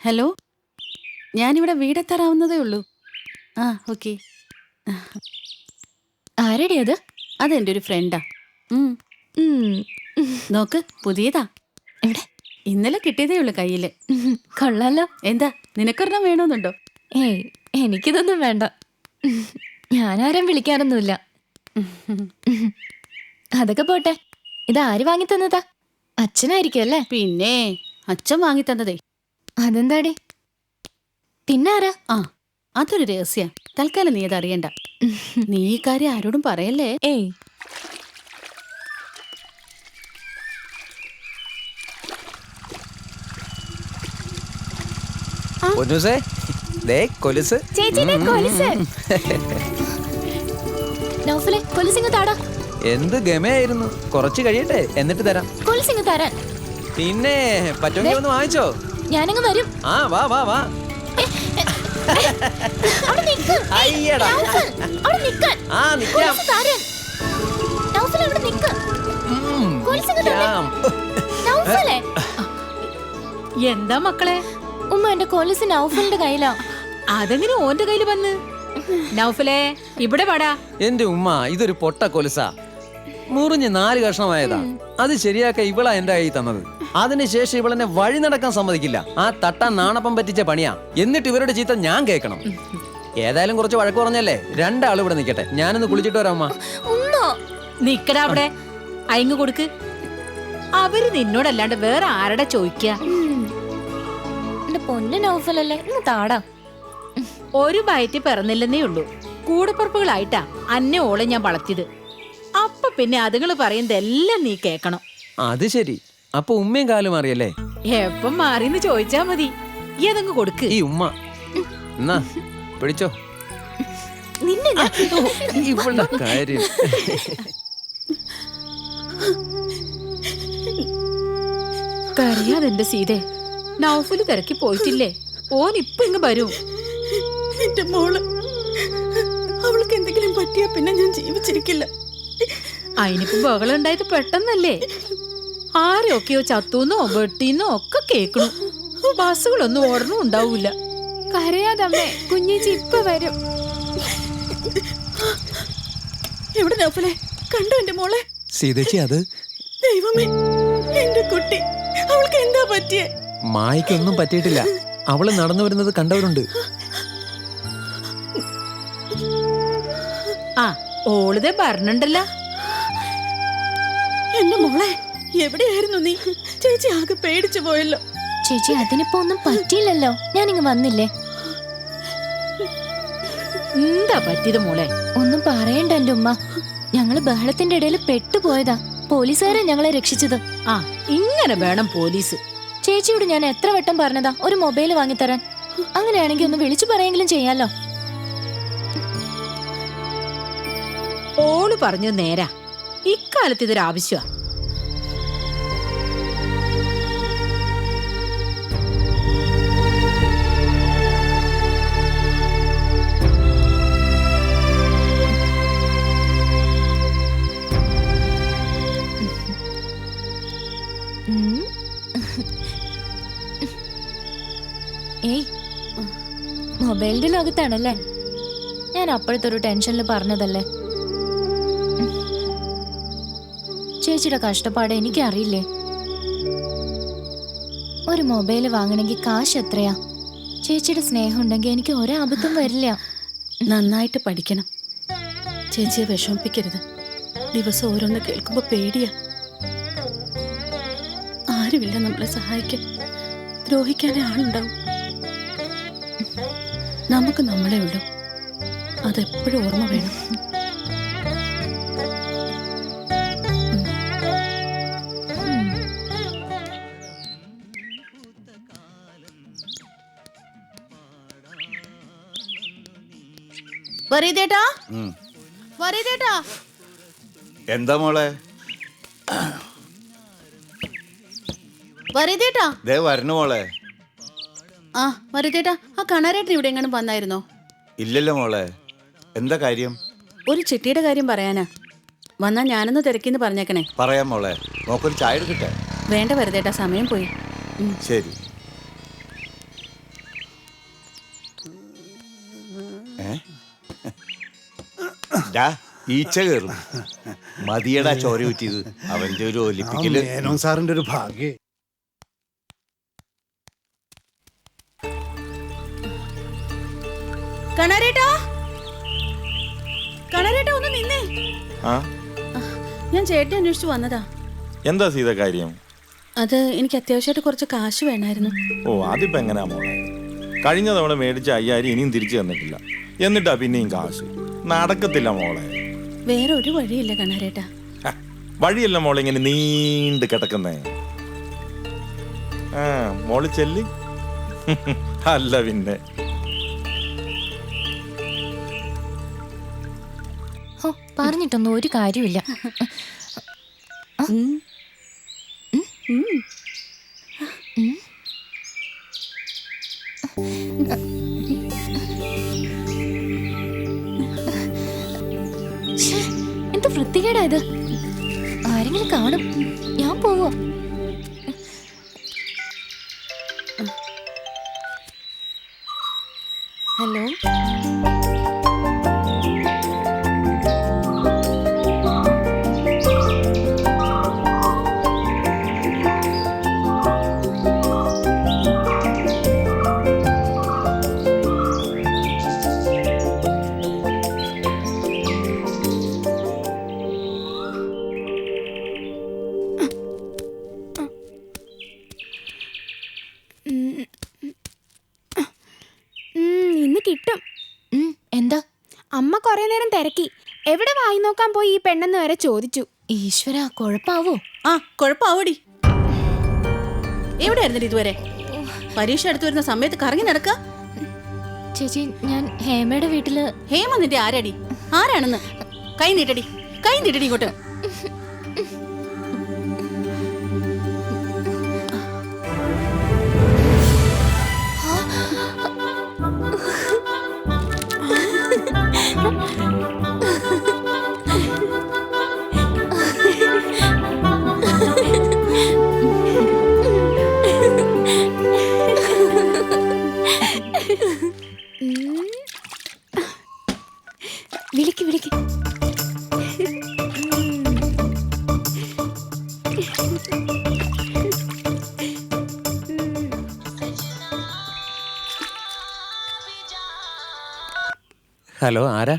ഹലോ, ഞാനിവിടെ വീടെത്താറാവുന്നതേ ഉള്ളൂ. ഓക്കെ. ആരടി അത്? അതെൻ്റെ ഒരു ഫ്രണ്ടാ. നോക്ക്, പുതിയതാ. എവിടെ? ഇന്നലെ കിട്ടിയതേ ഉള്ളു കയ്യില്. കൊള്ളാലോ. എന്താ, നിനക്കൊരെണ്ണം വേണമെന്നുണ്ടോ? ഏയ്, എനിക്കിതൊന്നും വേണ്ട. ഞാനാരും വിളിക്കാറൊന്നുമില്ല. അതൊക്കെ പോട്ടെ, ഇത് ആര് വാങ്ങി തന്നതാ? അച്ഛനായിരിക്കും അല്ലേ? പിന്നെ അച്ഛൻ വാങ്ങി തന്നതേ. അതെന്താടി? പിന്നാരാ? അതൊരു രഹസ്യ. തൽക്കാലം നീ അത് അറിയണ്ട. നീ ഈ കാര്യം ആരോടും പറയല്ലേ. ഏയ്, നൗഫലെ, കൊലുസിങ് താടാ. എന്ത് ഗമയായിരുന്നു. കുറച്ച് കഴിയട്ടെ, എന്നിട്ട് തരാം. കൊലുസിങ് തരാൻ പിന്നെ പറ്റുമെങ്കിൽ ഒന്ന് വാങ്ങിച്ചോ. ഞാനങ്ങ് വരും. വാ വാ വാ. അയ്യടാ. എന്താ മക്കളെ? ഉമ്മ, എന്റെ കൊലുസ് നൗഫലിന്റെ കയ്യിലാ. അതെങ്ങനെ ഓന്റെ കയ്യിൽ വന്ന്? നൗഫലെ, ഇവിടെ പാടാ. എന്റെ ഉമ്മ, ഇതൊരു പൊട്ട കൊലുസാ. മുറിഞ്ഞ് 4 കഷ്ണമായതാ. അത് ശരിയാക്ക ഇവളാ എന്റെ കൈ തന്നത്. അതിനുശേഷം ഇവളെന്നെ വഴി നടക്കാൻ സമ്മതിക്കില്ല. ആ തട്ടാൻ നാണപ്പം പറ്റിച്ച പണിയാ. എന്നിട്ട് ഇവരുടെ ചീത്ത ഞാൻ കേൾക്കണം. ഏതായാലും കുറച്ച് വഴക്ക് പറഞ്ഞല്ലേ, 2 ആൾ ഇവിടെ നിൽക്കട്ടെ. ഞാനൊന്ന് കുളിച്ചിട്ട് വരാം. അമ്മ നിക്കടാ അവിടെ. അയങ്ങ് കൊടുക്ക്. അവര് നിന്നോടല്ലാണ്ട് വേറെ ആരുടെ ചോദിക്ക? എന്റെ പൊന്നു നൗഫലല്ലേ, ഇന്ന് താടാ. ഒരു വയറ്റി പിറന്നില്ലെന്നേ ഉള്ളൂ. കൂടപ്പുറപ്പുകളായിട്ടാ അന്നെ ഓളെ ഞാൻ വളർത്തിയത്. അപ്പൊ പിന്നെ അതുങ്ങള് പറയുന്നതെല്ലാം നീ കേക്കണം. അത് ശരി. അപ്പൊ ഉമ്മയും കാലും മാറിയല്ലേ? എപ്പം മാറിന്ന് ചോദിച്ചാ മതി. ഏതങ്ങ് കൊടുക്ക്. ഈ ഉമ്മ എന്നാ പിടിച്ചോ. നിന്നെ ഇവളുടെ കാര്യം. കരയാതെന്റെ സീതേ. നൗഫല് തിരക്കി പോയിട്ടില്ലേ? ഓൻ ഇപ്പൊ ഇങ്ങ് വരൂ. എന്റെ മോള്, അവൾക്ക് എന്തെങ്കിലും പറ്റിയാ പിന്നെ ഞാൻ ജീവിച്ചിരിക്കില്ല. അതിനിപ്പോ ബഹളുണ്ടായത് പെട്ടെന്നല്ലേ? ആരൊക്കെയോ ചത്തൂന്നോ വെട്ടീന്നോ ഒക്കെ കേക്കണു. ബസ്സുകളൊന്നും ഓടണം ഉണ്ടാവൂല. കരയാതമ്മേ, കുഞ്ഞേച്ചി ഇപ്പൊ വരും. എവിടെ നൗഫലെ? കണ്ടോ എന്റെ മോളെ? സീതേച്ചി, അത് ദൈവമേ, എന്റെ കുട്ടി, അവൾക്ക് എന്താ പറ്റിയേ? മായ്ക്കൊന്നും പറ്റിയിട്ടില്ല. അവള് നടന്നു വരുന്നത് കണ്ടവരുണ്ട്. ആ, ഓളിതെ പറഞ്ഞിണ്ടല്ലോ. എന്റെ മോളെ, എവിടെയായിരുന്നു നീ? ചേച്ചി ആകെ പേടിച്ചു പോയല്ലോ. ചേച്ചി, അതിനിപ്പോ ഒന്നും പറ്റിയില്ലല്ലോ. ഞാനിങ്ങ് വന്നില്ലേ. എന്താ പറ്റിയത് മോളെ? ഒന്നും പറയണ്ട എന്റെ ഉമ്മ. ഞങ്ങള് ബഹളത്തിന്റെ ഇടയിൽ പെട്ടുപോയതാ. പോലീസുകാരെ ഞങ്ങളെ രക്ഷിച്ചത്. ആ, ഇങ്ങനെ വേണം പോലീസ്. ചേച്ചിയോട് ഞാൻ എത്ര വട്ടം പറഞ്ഞതാ ഒരു മൊബൈൽ വാങ്ങിത്തരാൻ. അങ്ങനെയാണെങ്കിൽ ഒന്ന് വിളിച്ചു പറയെങ്കിലും ചെയ്യാലോ. ഓള് പറഞ്ഞു നേരാ. ഇക്കാലത്ത് ഇതൊരു ആവശ്യമാ. ഏയ്, മൊബൈലിന്റെ ലോകത്താണല്ലേ. ഞാൻ അപ്പോഴത്തെ ഒരു ടെൻഷനിൽ പറഞ്ഞതല്ലേ. ചേച്ചിയുടെ കഷ്ടപ്പാട് എനിക്കറിയില്ലേ. ഒരു മൊബൈൽ വാങ്ങണമെങ്കിൽ കാശ് എത്രയാ? ചേച്ചിയുടെ സ്നേഹം ഉണ്ടെങ്കിൽ എനിക്ക് ഒരബദ്ധം വരില്ല. നന്നായിട്ട് പഠിക്കണം. ചേച്ചിയെ വിഷമിപ്പിക്കരുത്. ദിവസം ഓരോന്ന് കേൾക്കുമ്പോ പേടിയാ. ആരുമില്ല നമ്മളെ സഹായിക്കാൻ. ദ്രോഹിക്കാനേ ആളുണ്ടാവും. നമുക്ക് നമ്മളെ ഉള്ളൂ. അതെപ്പോഴും ഓർമ്മ വേണം. വരീദേട്ടാ, വരീദേട്ടാ. എന്താ മോളെ? വരീദേട്ടാ. ദേ വരണു മോളെ. ആ വരീദേട്ടാ, ആ കണാരേട്ടൻ ഇവിടെ എങ്ങാനും വന്നായിരുന്നോ? ഇല്ലല്ലോ മോളെ. എന്താ കാര്യം? ഒരു ചിട്ടിയുടെ കാര്യം പറയാനാ. വന്നാ ഞാനൊന്ന് തിരക്കിന്ന് പറഞ്ഞേക്കണേ. പറയാം മോളെ. നോക്കൊരു ചായ എടുക്കട്ടെ? വേണ്ട വരീദേട്ടാ, സമയം പോയി. ശരി. ഈച്ച കയറും. മതിയടാ ചോര ഊറ്റിയത്. അവന്റെ ഒരു ഒലിപ്പിക്കല്. മേനോൻ സാറിന്റെ ഒരു ഭാഗ്യ. കണാരേട്ടാ, കണാരേട്ടാ ഒന്ന് നിന്നേ. ആ, ഞാൻ ചേട്ടനെ അന്വേഷിച്ചു വന്നതാ. എന്താ സീത കാര്യം? അത് എനിക്ക് അത്യാവശ്യമായിട്ട് കുറച്ച് കാശ് വേണമായിരുന്നു. ഓ, അതിപ്പോ എങ്ങനെയാ മോളെ? കഴിഞ്ഞ തവണ മേടിച്ച 5000 ഇനിയും തിരിച്ചു തന്നിട്ടില്ല. എന്നിട്ടാ പിന്നെയും കാശ്. നടക്കത്തില്ല മോളെ. വേറെ ഒരു വഴിയില്ല കണാരേട്ടാ. വഴിയല്ല മോളെ ഇങ്ങനെ നീണ്ട് കിടക്കുന്നേ. ആ, മോള് ചെല്ലി. അല്ല പിന്നെ. പറഞ്ഞിട്ടൊന്നും ഒരു കാര്യമില്ല. എന്ത് വൃത്തികേടാ ഇത്. ആരെങ്കിലും കാണും. ഞാൻ പോവോ? ഹലോ. ഇന്ന് കിട്ടും. എന്താ? അമ്മ കുറെ നേരം തിരക്കി. എവിടെ വായി നോക്കാൻ പോയി ഈ പെണ്ണെന്ന് വരെ ചോദിച്ചു. ഈശ്വര, കുഴപ്പാവോ? ആ, കുഴപ്പാവോടി. എവിടെയായിരുന്നു ഇതുവരെ? പരീക്ഷ അടുത്ത് വരുന്ന സമയത്ത് കറങ്ങി നടക്ക. ചേച്ചി, ഞാൻ ഹേമയുടെ വീട്ടില്. ഹേമ നിന്റെ ആരടി? ആരാണെന്ന്? കൈ നീട്ടടി, കൈ നീട്ടടി ഇങ്ങോട്ട്. വിളിക്ക് വിളിക്ക്. ഹലോ, ആരാ?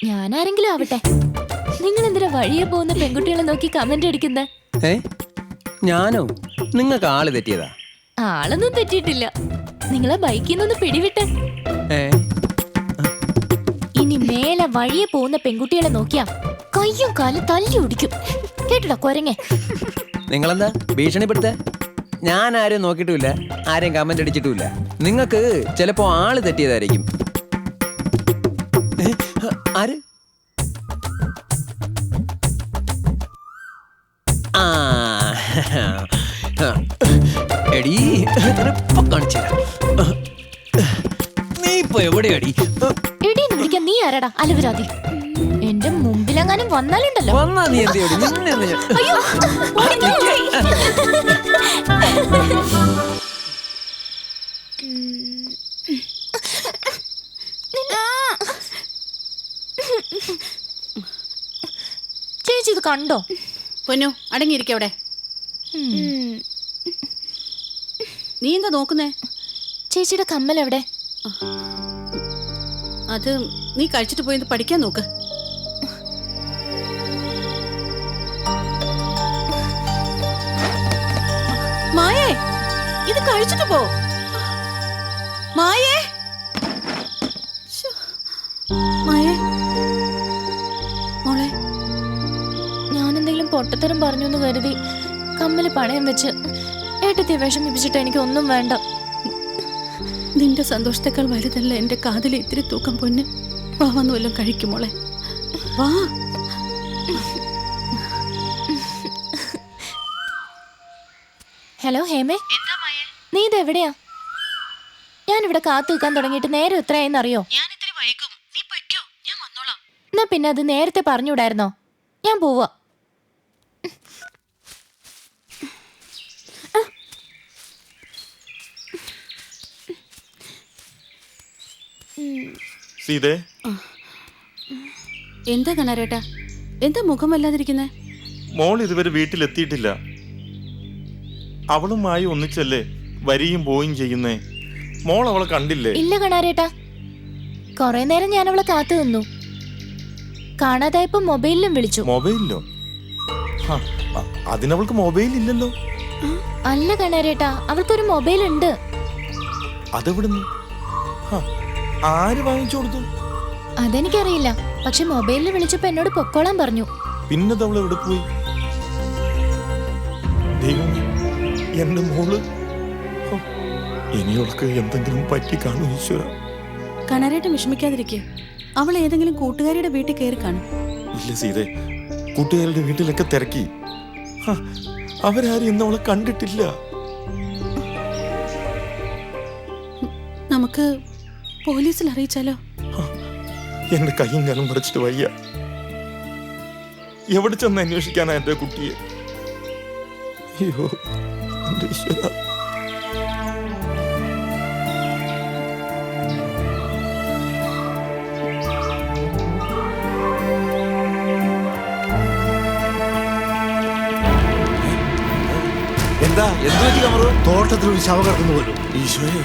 ഞാനാരെങ്കിലും ആവട്ടെ. നിങ്ങൾ എന്തിനാ വഴിയെ പോകുന്ന പെൺകുട്ടികളെ നോക്കി കമന്റ് അടിക്കുന്നേ? ഞാനോ? നിങ്ങൾക്ക് ആള് തെറ്റിയതാ? ആളൊന്നും തെറ്റിയിട്ടില്ല. നിങ്ങളെ ബൈക്കിൽ നിന്നൊന്ന് പിടിവിട്ടെ. ഇനി മേലെ വഴിയെ പോകുന്ന പെൺകുട്ടികളെ നോക്കിയാ കയ്യും കാലും തല്ലി ഒടിക്കും. കേട്ടിടാ കൊരങ്ങേ. നിങ്ങളെന്താ ഭീഷണിപ്പെടുത്ത? ഞാൻ ആരെയും നോക്കിയിട്ടുമില്ല, ആരെയും കമന്റ് അടിച്ചിട്ടുമില്ല. നിങ്ങൾക്ക് ചിലപ്പോ ആള് തെറ്റിയതായിരിക്കും. ആര്? എടീ, കാണിച്ചു നീ ഇപ്പൊ എവിടെയാടി? ഇടീന്ന് വിളിക്കാൻ നീ ആരാടാ അലവരാതി? എന്റെ മുമ്പിലെങ്ങാനും വന്നാലുണ്ടല്ലോ. വന്നാ നീ എന്ത് ചെയ്യും? അയ്യോ, ഓടിക്കോ. ചേച്ചി ഇത് കണ്ടോ? പൊന്നു അടങ്ങിയിരിക്ക അവിടെ. നീ എന്താ നോക്കുന്നേ? ചേച്ചിയുടെ കമ്മൽ എവിടെ? അത് നീ കഴിച്ചിട്ട് പോയി പഠിക്കാൻ നോക്ക്. മായേ, ഇത് കഴിച്ചിട്ട് പോ. മായേ, മായേ മോളെ. ഞാനെന്തെങ്കിലും പൊട്ടത്തരം പറഞ്ഞു എന്ന് കരുതി കമ്മല് പണയം വെച്ച് ഏട്ടത്തെ വിഷമിപ്പിച്ചിട്ട് എനിക്ക് ഒന്നും വേണ്ട. നിന്റെ സന്തോഷത്തെക്കാൾ വലുതല്ല എന്റെ കാതിൽ ഇത്തിരി തൂക്കം പൊന്ന്. വാ, വന്നു വല്ലതും കഴിക്കും മോളെ. വാ. ഹലോ ഹേമേ, നീ ഇത് എവിടെയാ? ഞാനിവിടെ കാത്തു നിൽക്കാൻ തുടങ്ങിയിട്ട് നേരം എത്രയായെന്ന് അറിയോ? എന്നാ പിന്നെ അത് നേരത്തെ പറഞ്ഞുകൂടായിരുന്നോ? ഞാൻ പോവാ. സീതേ, എന്താ കണാരേട്ടാ? എന്താ മുഖം വല്ലാതിരിക്കുന്നേ? മോൾ ഇതുവരെ വീട്ടിലെത്തിയിട്ടില്ല. അവളുമായി ഒന്നിച്ചല്ലേ വരികയും പോവുകയും ചെയ്യുന്നേ. മോൾ അവളെ കണ്ടില്ലേ? ഇല്ല കണാരേട്ടാ, കൊറേ നേരം ഞാൻ അവളെ കാത്തു നിന്നു. കാണാതായപ്പോ മൊബൈലിലും വിളിച്ചു. മൊബൈലിലോ? അതിനവൾക്ക് മൊബൈൽ ഇല്ലല്ലോ. അല്ല കണാരേട്ടാ, അവൾക്കൊരു മൊബൈൽ ഉണ്ട്. അതെവിടുന്ന്? ആര് വാങ്ങിച്ചു കൊടുത്തു? അതെനിക്കറിയില്ല, പക്ഷെ മൊബൈലിൽ വിളിച്ചപ്പോ എന്നോട് പൊക്കോളാൻ പറഞ്ഞു. പിന്നത് അവൾ എവിടെ പോയി? ദൈവമേ, എന്റെ മോള് ഇനിയൊക്കെ എന്തെങ്കിലും പറ്റി കാണും ഈശ്വര. കണാരേട്ടൻ വിഷമിക്കാതിരിക്കേ. അവൾ ഏതെങ്കിലും കൂട്ടുകാരിയുടെ വീട്ടിൽ കയറി കാണും. ഇല്ല സീതേ, കൂട്ടുകാരുടെ വീട്ടിലൊക്കെ തിരക്കി. അവരാരും ഇന്ന് അവളെ കണ്ടിട്ടില്ല. നമുക്ക് പോലീസിൽ അറിയിച്ചാലോ? എന്റെ കൈയും കാലും പറിച്ചിട്ട് വയ്യ. എവിടെ ചെന്ന് അന്വേഷിക്കാനാ എന്റെ കുട്ടിയെ? അയ്യോ എന്റെ ഈശ്വര. എന്താ തോട്ടത്തിലൊരു ശവ കിടക്കുന്നു പോലും. ഈശ്വരേ,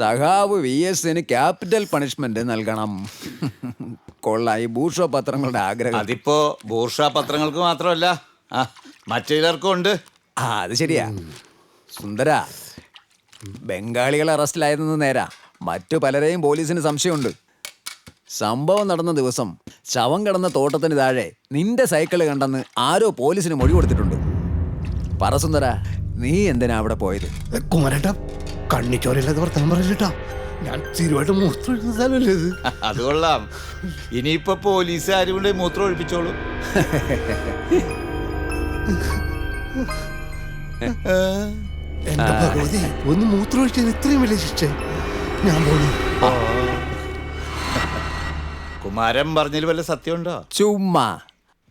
സഖാവ് VS-ന് ക്യാപിറ്റൽ പണിഷ്മെന്റ് നൽകണം. കൊള്ളായി ബൂർഷ പത്രങ്ങളുടെ ആഗ്രഹം. അതിപ്പോ ബൂർഷ പത്രങ്ങൾക്ക് മാത്രമല്ല, മറ്റു ചിലർക്കും ഉണ്ട്. അത് ശരിയാ സുന്ദര. ബംഗാളികൾ അറസ്റ്റിലായതെന്ന് നേരാ. മറ്റു പലരെയും പോലീസിന് സംശയമുണ്ട്. സംഭവം നടന്ന ദിവസം ശവം കിടന്ന തോട്ടത്തിന് താഴെ നിന്റെ സൈക്കിള് കണ്ടെന്ന് ആരോ പോലീസിന് മൊഴി കൊടുത്തിട്ടുണ്ട്. പറ സുന്ദര, നീ എന്തിനാ അവിടെ പോയത്? കുമാരേട്ടാ, കണ്ണിച്ചോരയില്ലാതെ വർത്തമാനം പറയില്ലട്ടാ. ഞാൻ സ്ഥിരമായിട്ട് മൂത്രം ഒഴിക്കുന്ന സ്ഥലമല്ലേ ഇത്. അത് കൊള്ളാം. ഇനിയിപ്പോ പോലീസുകാരും കൊണ്ട് മൂത്രം ഒഴിപ്പിച്ചോളൂ. എന്റെ ഭഗവതി, ഒന്ന് മൂത്രം ഒഴിച്ചതിന് ഇത്രയും വലിയ ശിക്ഷ. ഞാൻ പോണു. കുമാരൻ പറഞ്ഞതിൽ വല്ല സത്യമുണ്ടോ? ചുമ്മാ.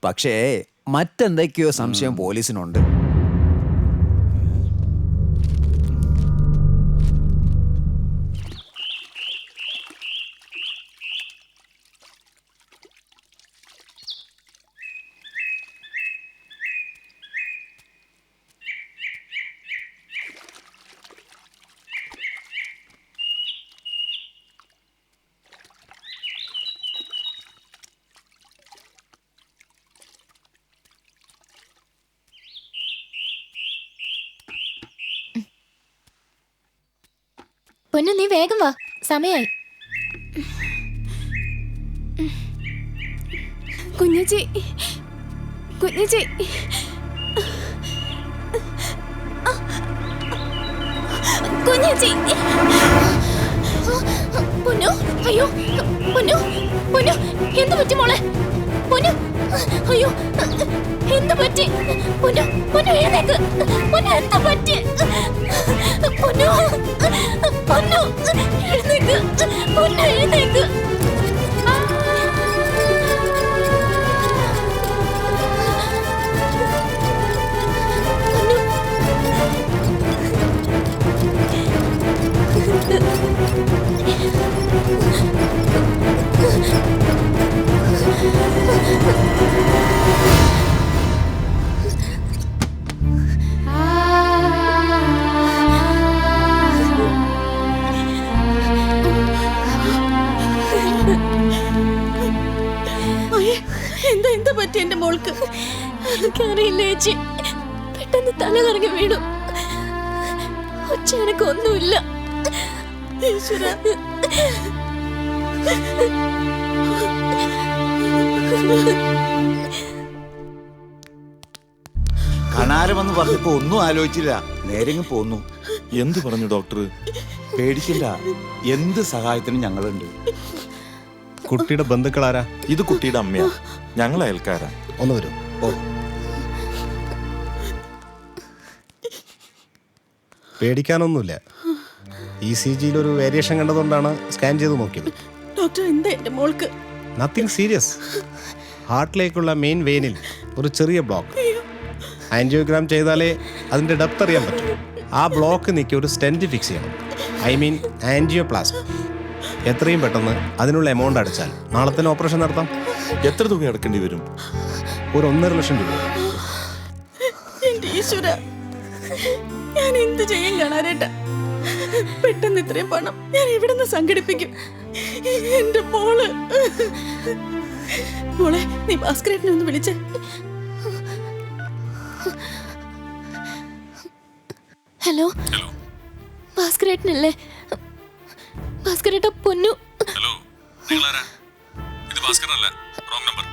പക്ഷേ മറ്റെന്തൊക്കെയോ സംശയം പോലീസിനുണ്ട്. പൊന്നു നീ വേഗം വാ, സമയായി. കുഞ്ഞേച്ചി, കുഞ്ഞേച്ചി, കുഞ്ഞേച്ചി. പൊന്നു, അയ്യോ പൊന്നു, പൊന്നു എന്ത് പറ്റി മോളെ? പൊന്നു, അയ്യോ എന്ത് പറ്റി? പൊന്നു, പൊന്നു എഴുന്നേക്ക്. പൊന്നു എന്താ പറ്റി? പൊന്നു, പൊന്നു എഴുന്നേക്ക്. പൊന്നു എഴുന്നേക്ക്. എന്താ പറ്റി എന്റെ മോൾക്ക്? എനിക്കറിയില്ല ചേച്ചി, പെട്ടെന്ന് തല കറങ്ങി വീണു. ഒച്ച എനക്കൊന്നുമില്ല. ഈശ്വര, കണാരമെന്ന് പറഞ്ഞപ്പോ ഒന്നും ആലോചിച്ചില്ല, നേരെങ്ങ് പോന്നു. എന്ത് പറഞ്ഞു ഡോക്ടർ? പേടിക്കില്ല, എന്ത് സഹായത്തിനും ഞങ്ങളുണ്ട്. കുട്ടിയുടെ ബന്ധുക്കളാരാ? ഇത് കുട്ടിയുടെ അമ്മയാ, ഞങ്ങൾ അയൽക്കാരാ. ഒന്ന് വരൂ. ഓ, പേടിക്കാനൊന്നുമില്ല. ECG-യിൽ ഒരു വേരിയേഷൻ കണ്ടതുകൊണ്ടാണ് സ്കാൻ ചെയ്ത് നോക്കിയത്. ഡോക്ടർ എന്താ എന്റെ മോൾക്ക്? Nothing serious. ഹാർട്ടിലേക്കുള്ള മെയിൻ വെയിനിൽ ഒരു ചെറിയ ബ്ലോക്ക്. ആൻജിയോഗ്രാം ചെയ്താലേ അതിൻ്റെ ഡെപ്ത് അറിയാൻ പറ്റും. ആ ബ്ലോക്ക് നീക്കി ഒരു സ്റ്റെൻറ്റ് ഫിക്സ് ചെയ്യണം. I mean angioplasty. എത്രയും പെട്ടെന്ന് അതിനുള്ള എമൗണ്ട് അടച്ചാൽ നാളെ തന്നെ ഓപ്പറേഷൻ നടത്താം. എത്ര തുക അടക്കേണ്ടി വരും? ഒരു 1.5 ലക്ഷം രൂപ. എന്റെ ഈശ്വര, ഞാൻ എന്ത് ചെയ്യും കാണാനേട്ടാ? പെട്ടെന്ന് ഇത്രയും പണം ഞാൻ എവിടെ നിന്ന് സംഘടിപ്പിക്കും? എന്റെ മോള്. മോളെ, നീ ഭാസ്കരേട്ടനെ ഒന്ന് വിളിച്ചേ. ഹലോ, ഭാസ്കരേട്ടനല്ലേ? ഭാസ്കരേട്ട, പൊന്നു. ഹലോ, നിങ്ങളാരാ? ഇത് ഭാസ്കരനല്ല, റോങ് നമ്പർ.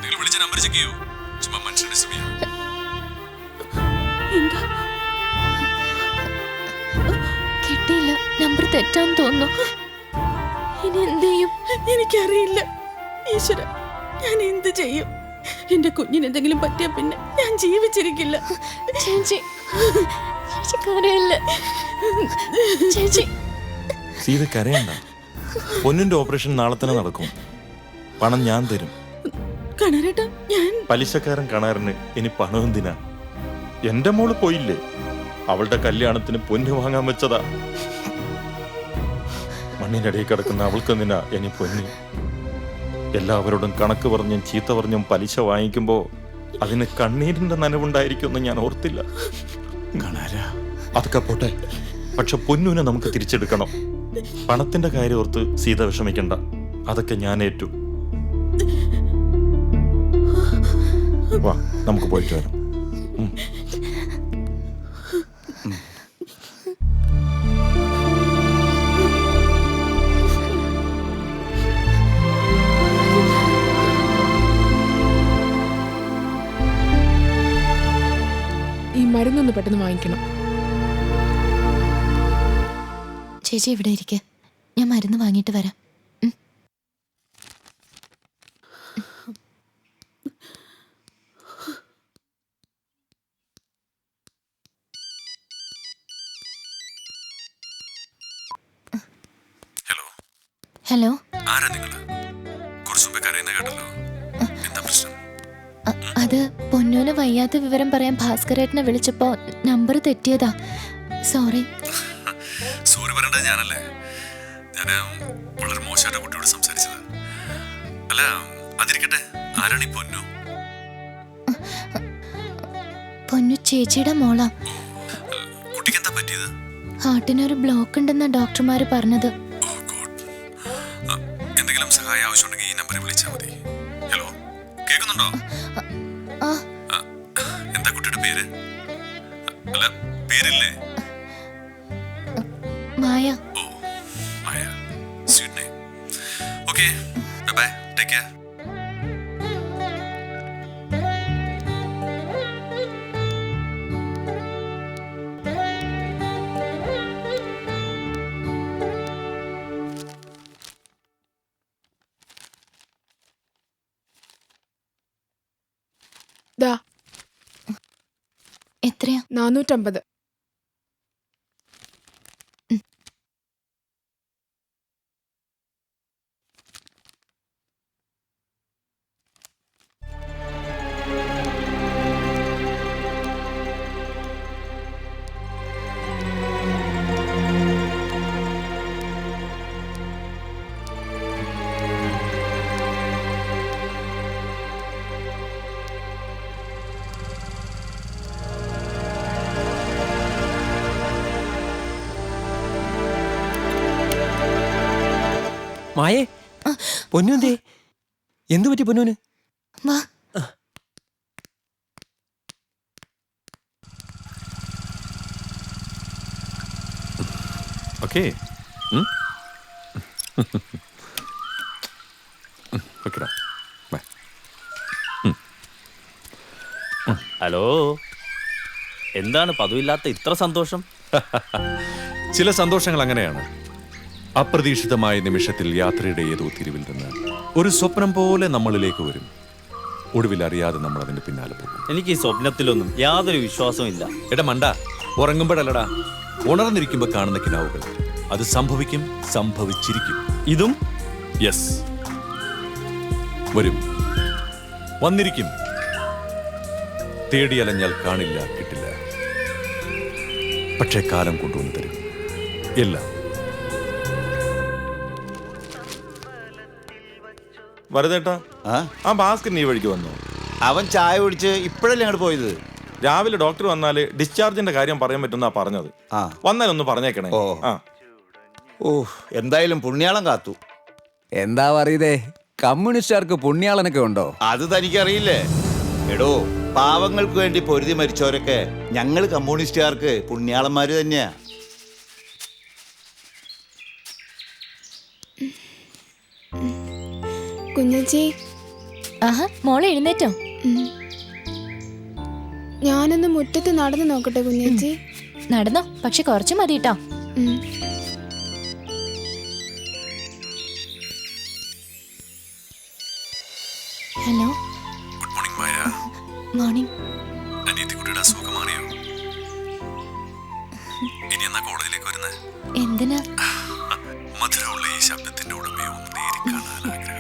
നിങ്ങൾ വിളിച്ച നമ്പർ ചെക്ക് ചെയ്യൂ. ചുമ്മാ മനുഷ്യനെ ഡിസ്റ്റർബ് ചെയ്യാം. എന്താ? കിട്ടിയില്ല, നമ്പർ തെറ്റാന്ന് തോന്നുന്നു. ഇനി എന്ത് ചെയ്യും? എനിക്കറിയില്ല. ഈശ്വര, ഞാൻ എന്ത് ചെയ്യും? എന്റെ കുഞ്ഞിന് എന്തെങ്കിലും പറ്റിയാ പിന്നെ ഞാൻ ജീവിച്ചിരിക്കില്ല. ചേച്ചി, ചേച്ചി കരയല്ല. ചേച്ചി, സീത കരയണ്ട. പൊന്നിന്റെ ഓപ്പറേഷൻ നാളെ തന്നെ നടക്കും. പണം ഞാൻ തരും. കണാരേട്ടാ, ഞാൻ പലിശക്കാരൻ കണാറിന് ഇനി പണം എന്തിനാ? എന്റെ മോള് പോയില്ലേ? അവളുടെ കല്യാണത്തിന് പൊന്ന് വാങ്ങാൻ വെച്ചതാ. മണ്ണിനടിയിൽ കിടക്കുന്ന അവൾക്കെന്തിനാ ഇനി പൊന്ന്? എല്ലാവരോടും കണക്ക് പറഞ്ഞും ചീത്ത പറഞ്ഞും പലിശ വാങ്ങിക്കുമ്പോ അതിന് കണ്ണീരിന്റെ നനവുണ്ടായിരിക്കുമെന്ന് ഞാൻ ഓർത്തില്ല. കണാര, അതൊക്കെ പോട്ടെ. പക്ഷെ പൊന്നൂനെ നമുക്ക് തിരിച്ചെടുക്കണം. പണത്തിന്റെ കാര്യം ഓർത്ത് സീത വിഷമിക്കണ്ട, അതൊക്കെ ഞാൻ ഏറ്റു. വാ, നമുക്ക് പോയിട്ട് വരാം. ഈ മരുന്നൊന്ന് പെട്ടെന്ന് വാങ്ങിക്കണം. ചേച്ചി ഇവിടെ ഇരിക്കെ, ഞാൻ മരുന്ന് വാങ്ങിയിട്ട് വരാം. ഹലോ, അത് പൊന്നൂന് വയ്യാത്ത വിവരം പറയാൻ ഭാസ്കരേട്ടനെ വിളിച്ചപ്പോ നമ്പർ തെറ്റിയതാ. സോറി. സോറി പറയണ്ടത് ഞാനല്ലേ. ഞാൻ വളരെ മോശമായിട്ട് കുട്ടിയോട് സംസാരിച്ചത്. അല്ല, അതിരിക്കട്ടെ, ആരാണ് ഈ പൊന്നു? പൊന്നു ചേച്ചിയുടെ മോളാ. കുട്ടിക്ക് എന്താ പറ്റിയത്? ഹാർട്ടിനൊരു ബ്ലോക്ക് ഉണ്ടെന്നാ ഡോക്ടർമാര് പറഞ്ഞത്. എന്തെങ്കിലും സഹായം ആവശ്യമുണ്ടെങ്കിൽ ഈ നമ്പറിൽ വിളിച്ചാൽ മതി. ഹലോ, കേൾക്കുന്നുണ്ടോ? എന്താ കുട്ടിയുടെ പേര്? അല്ല, പേരില്ലേ? മായ. ഓ, Maya. Sweet name. Okay, bye bye, take care. എത്രയാ? 450. മായേ, പൊന്നു എന്തേ? എന്തു പറ്റി പൊന്നൂന്? വാ. ഓക്കേ. ഹലോ, എന്താണ് പതിവില്ലാത്ത ഇത്ര സന്തോഷം? ചില സന്തോഷങ്ങൾ അങ്ങനെയാണ്. അപ്രതീക്ഷിതമായ നിമിഷത്തിൽ യാത്രയുടെ ഏതോ തിരിവിൽ നിന്ന് ഒരു സ്വപ്നം പോലെ നമ്മളിലേക്ക് വരും. ഒടുവിൽ അറിയാതെ നമ്മൾ അതിന്റെ പിന്നാലെ പോകും. എനിക്ക് ഈ സ്വപ്നത്തിലൊന്നും യാതൊരു വിശ്വാസവും ഇല്ല. എടാ മണ്ട, ഉറങ്ങുമ്പോഴല്ലടാ, ഉണർന്നിരിക്കുമ്പോ കാണുന്ന കിനാവുകൾ. അത് സംഭവിക്കും, സംഭവിച്ചിരിക്കും. ഇതും യെസ്, വരും, വന്നിരിക്കും. തേടിയലഞ്ഞാൽ കാണില്ല, കിട്ടില്ല. പക്ഷേ കാലം കൊണ്ടുവന്ന് തരും എല്ലാം. വരദേട്ടാ, ആ ഭാസ്കരൻ ഈ വഴിക്ക് വന്നു. അവൻ ചായ കുടിച്ച് ഇപ്പോഴല്ലേ അങ്ങോട്ട് പോയത്. രാവിലെ ഡോക്ടർ വന്നാല് ഡിസ്ചാർജിന്റെ കാര്യം പറയാൻ പറ്റുന്നാ പറഞ്ഞത്. വന്നാലൊന്ന് പറഞ്ഞേക്കണേ. ഓ, എന്തായാലും പുണ്യാളം കാത്തു. എന്താ പറയുതേ, കമ്മ്യൂണിസ്റ്റുകാർക്ക് പുണ്യാളനൊക്കെ ഉണ്ടോ? അത് തനിക്കറിയില്ലേ? എടോ, പാവങ്ങൾക്ക് വേണ്ടി പൊരുതി മരിച്ചവരൊക്കെ ഞങ്ങൾ കമ്മ്യൂണിസ്റ്റുകാർക്ക് പുണ്യാളന്മാര് തന്നെയാ. കുഞ്ഞച്ചി. ആഹാ, മോളെ എഴുന്നേറ്റോ? ഞാനൊന്ന് മുറ്റത്ത് നടന്നു നോക്കട്ടെ കുഞ്ഞച്ചി. നടന്നോ, പക്ഷെ കുറച്ച് മതി കേട്ടോ. ഹലോ. ഗുഡ് മോർണിംഗ് മായ. മോർണിംഗ്. അനിയത്തിക്കുട്ടിയുടെ അസുഖം മാറിയോ? ഇനി എന്നാ കോടതിയിലേക്ക് വരുന്നത്? എന്തിനാ? മധുരമുള്ള ഈ ശബ്ദത്തിന്റെ ഉടമയോ നേരി കാണാൻ ആഗ്രഹം.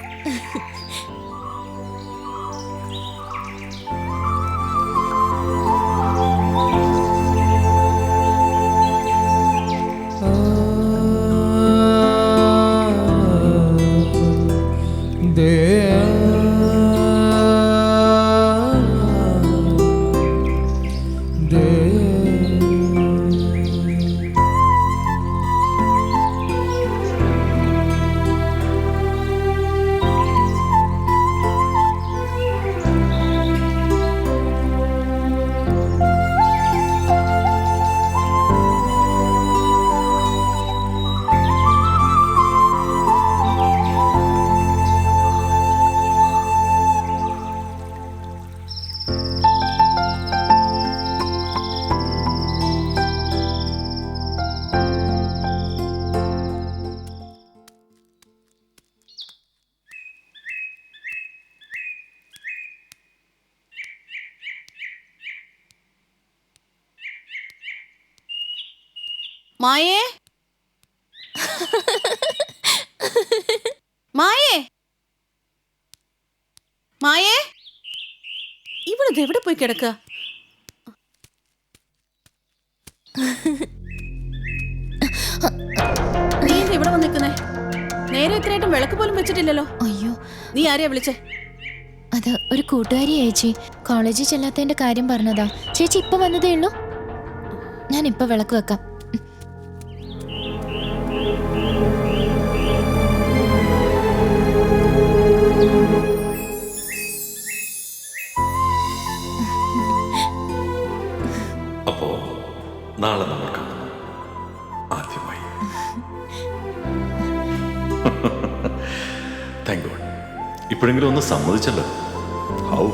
മായേ മായേ മായേ ഇവിടെ എവിടെ പോയി കിടക്കുക? നീ ഇവിടെ വന്ന് നിൽക്കുന്നേ? നേരെ ഇത്രയായിട്ടും വിളക്ക് പോലും വെച്ചിട്ടില്ലല്ലോ. അയ്യോ, നീ ആരെയാ വിളിച്ചേ? അത് ഒരു കൂട്ടുകാരി ചേച്ചി കോളേജിൽ ചെല്ലാത്തതിന്റെ കാര്യം പറഞ്ഞതാ. ചേച്ചി ഇപ്പൊ വന്നതേ ഉള്ളൂ. ഞാൻ ഇപ്പൊ വിളക്ക് വെക്കാം. അപ്പോ നാളെ നമ്മൾ കാണാം ആദ്യമായി. താങ്ക് ഗോഡ്, ഇപ്പോഴെങ്കിലും ഒന്ന് സമ്മതിച്ചല്ലോ. How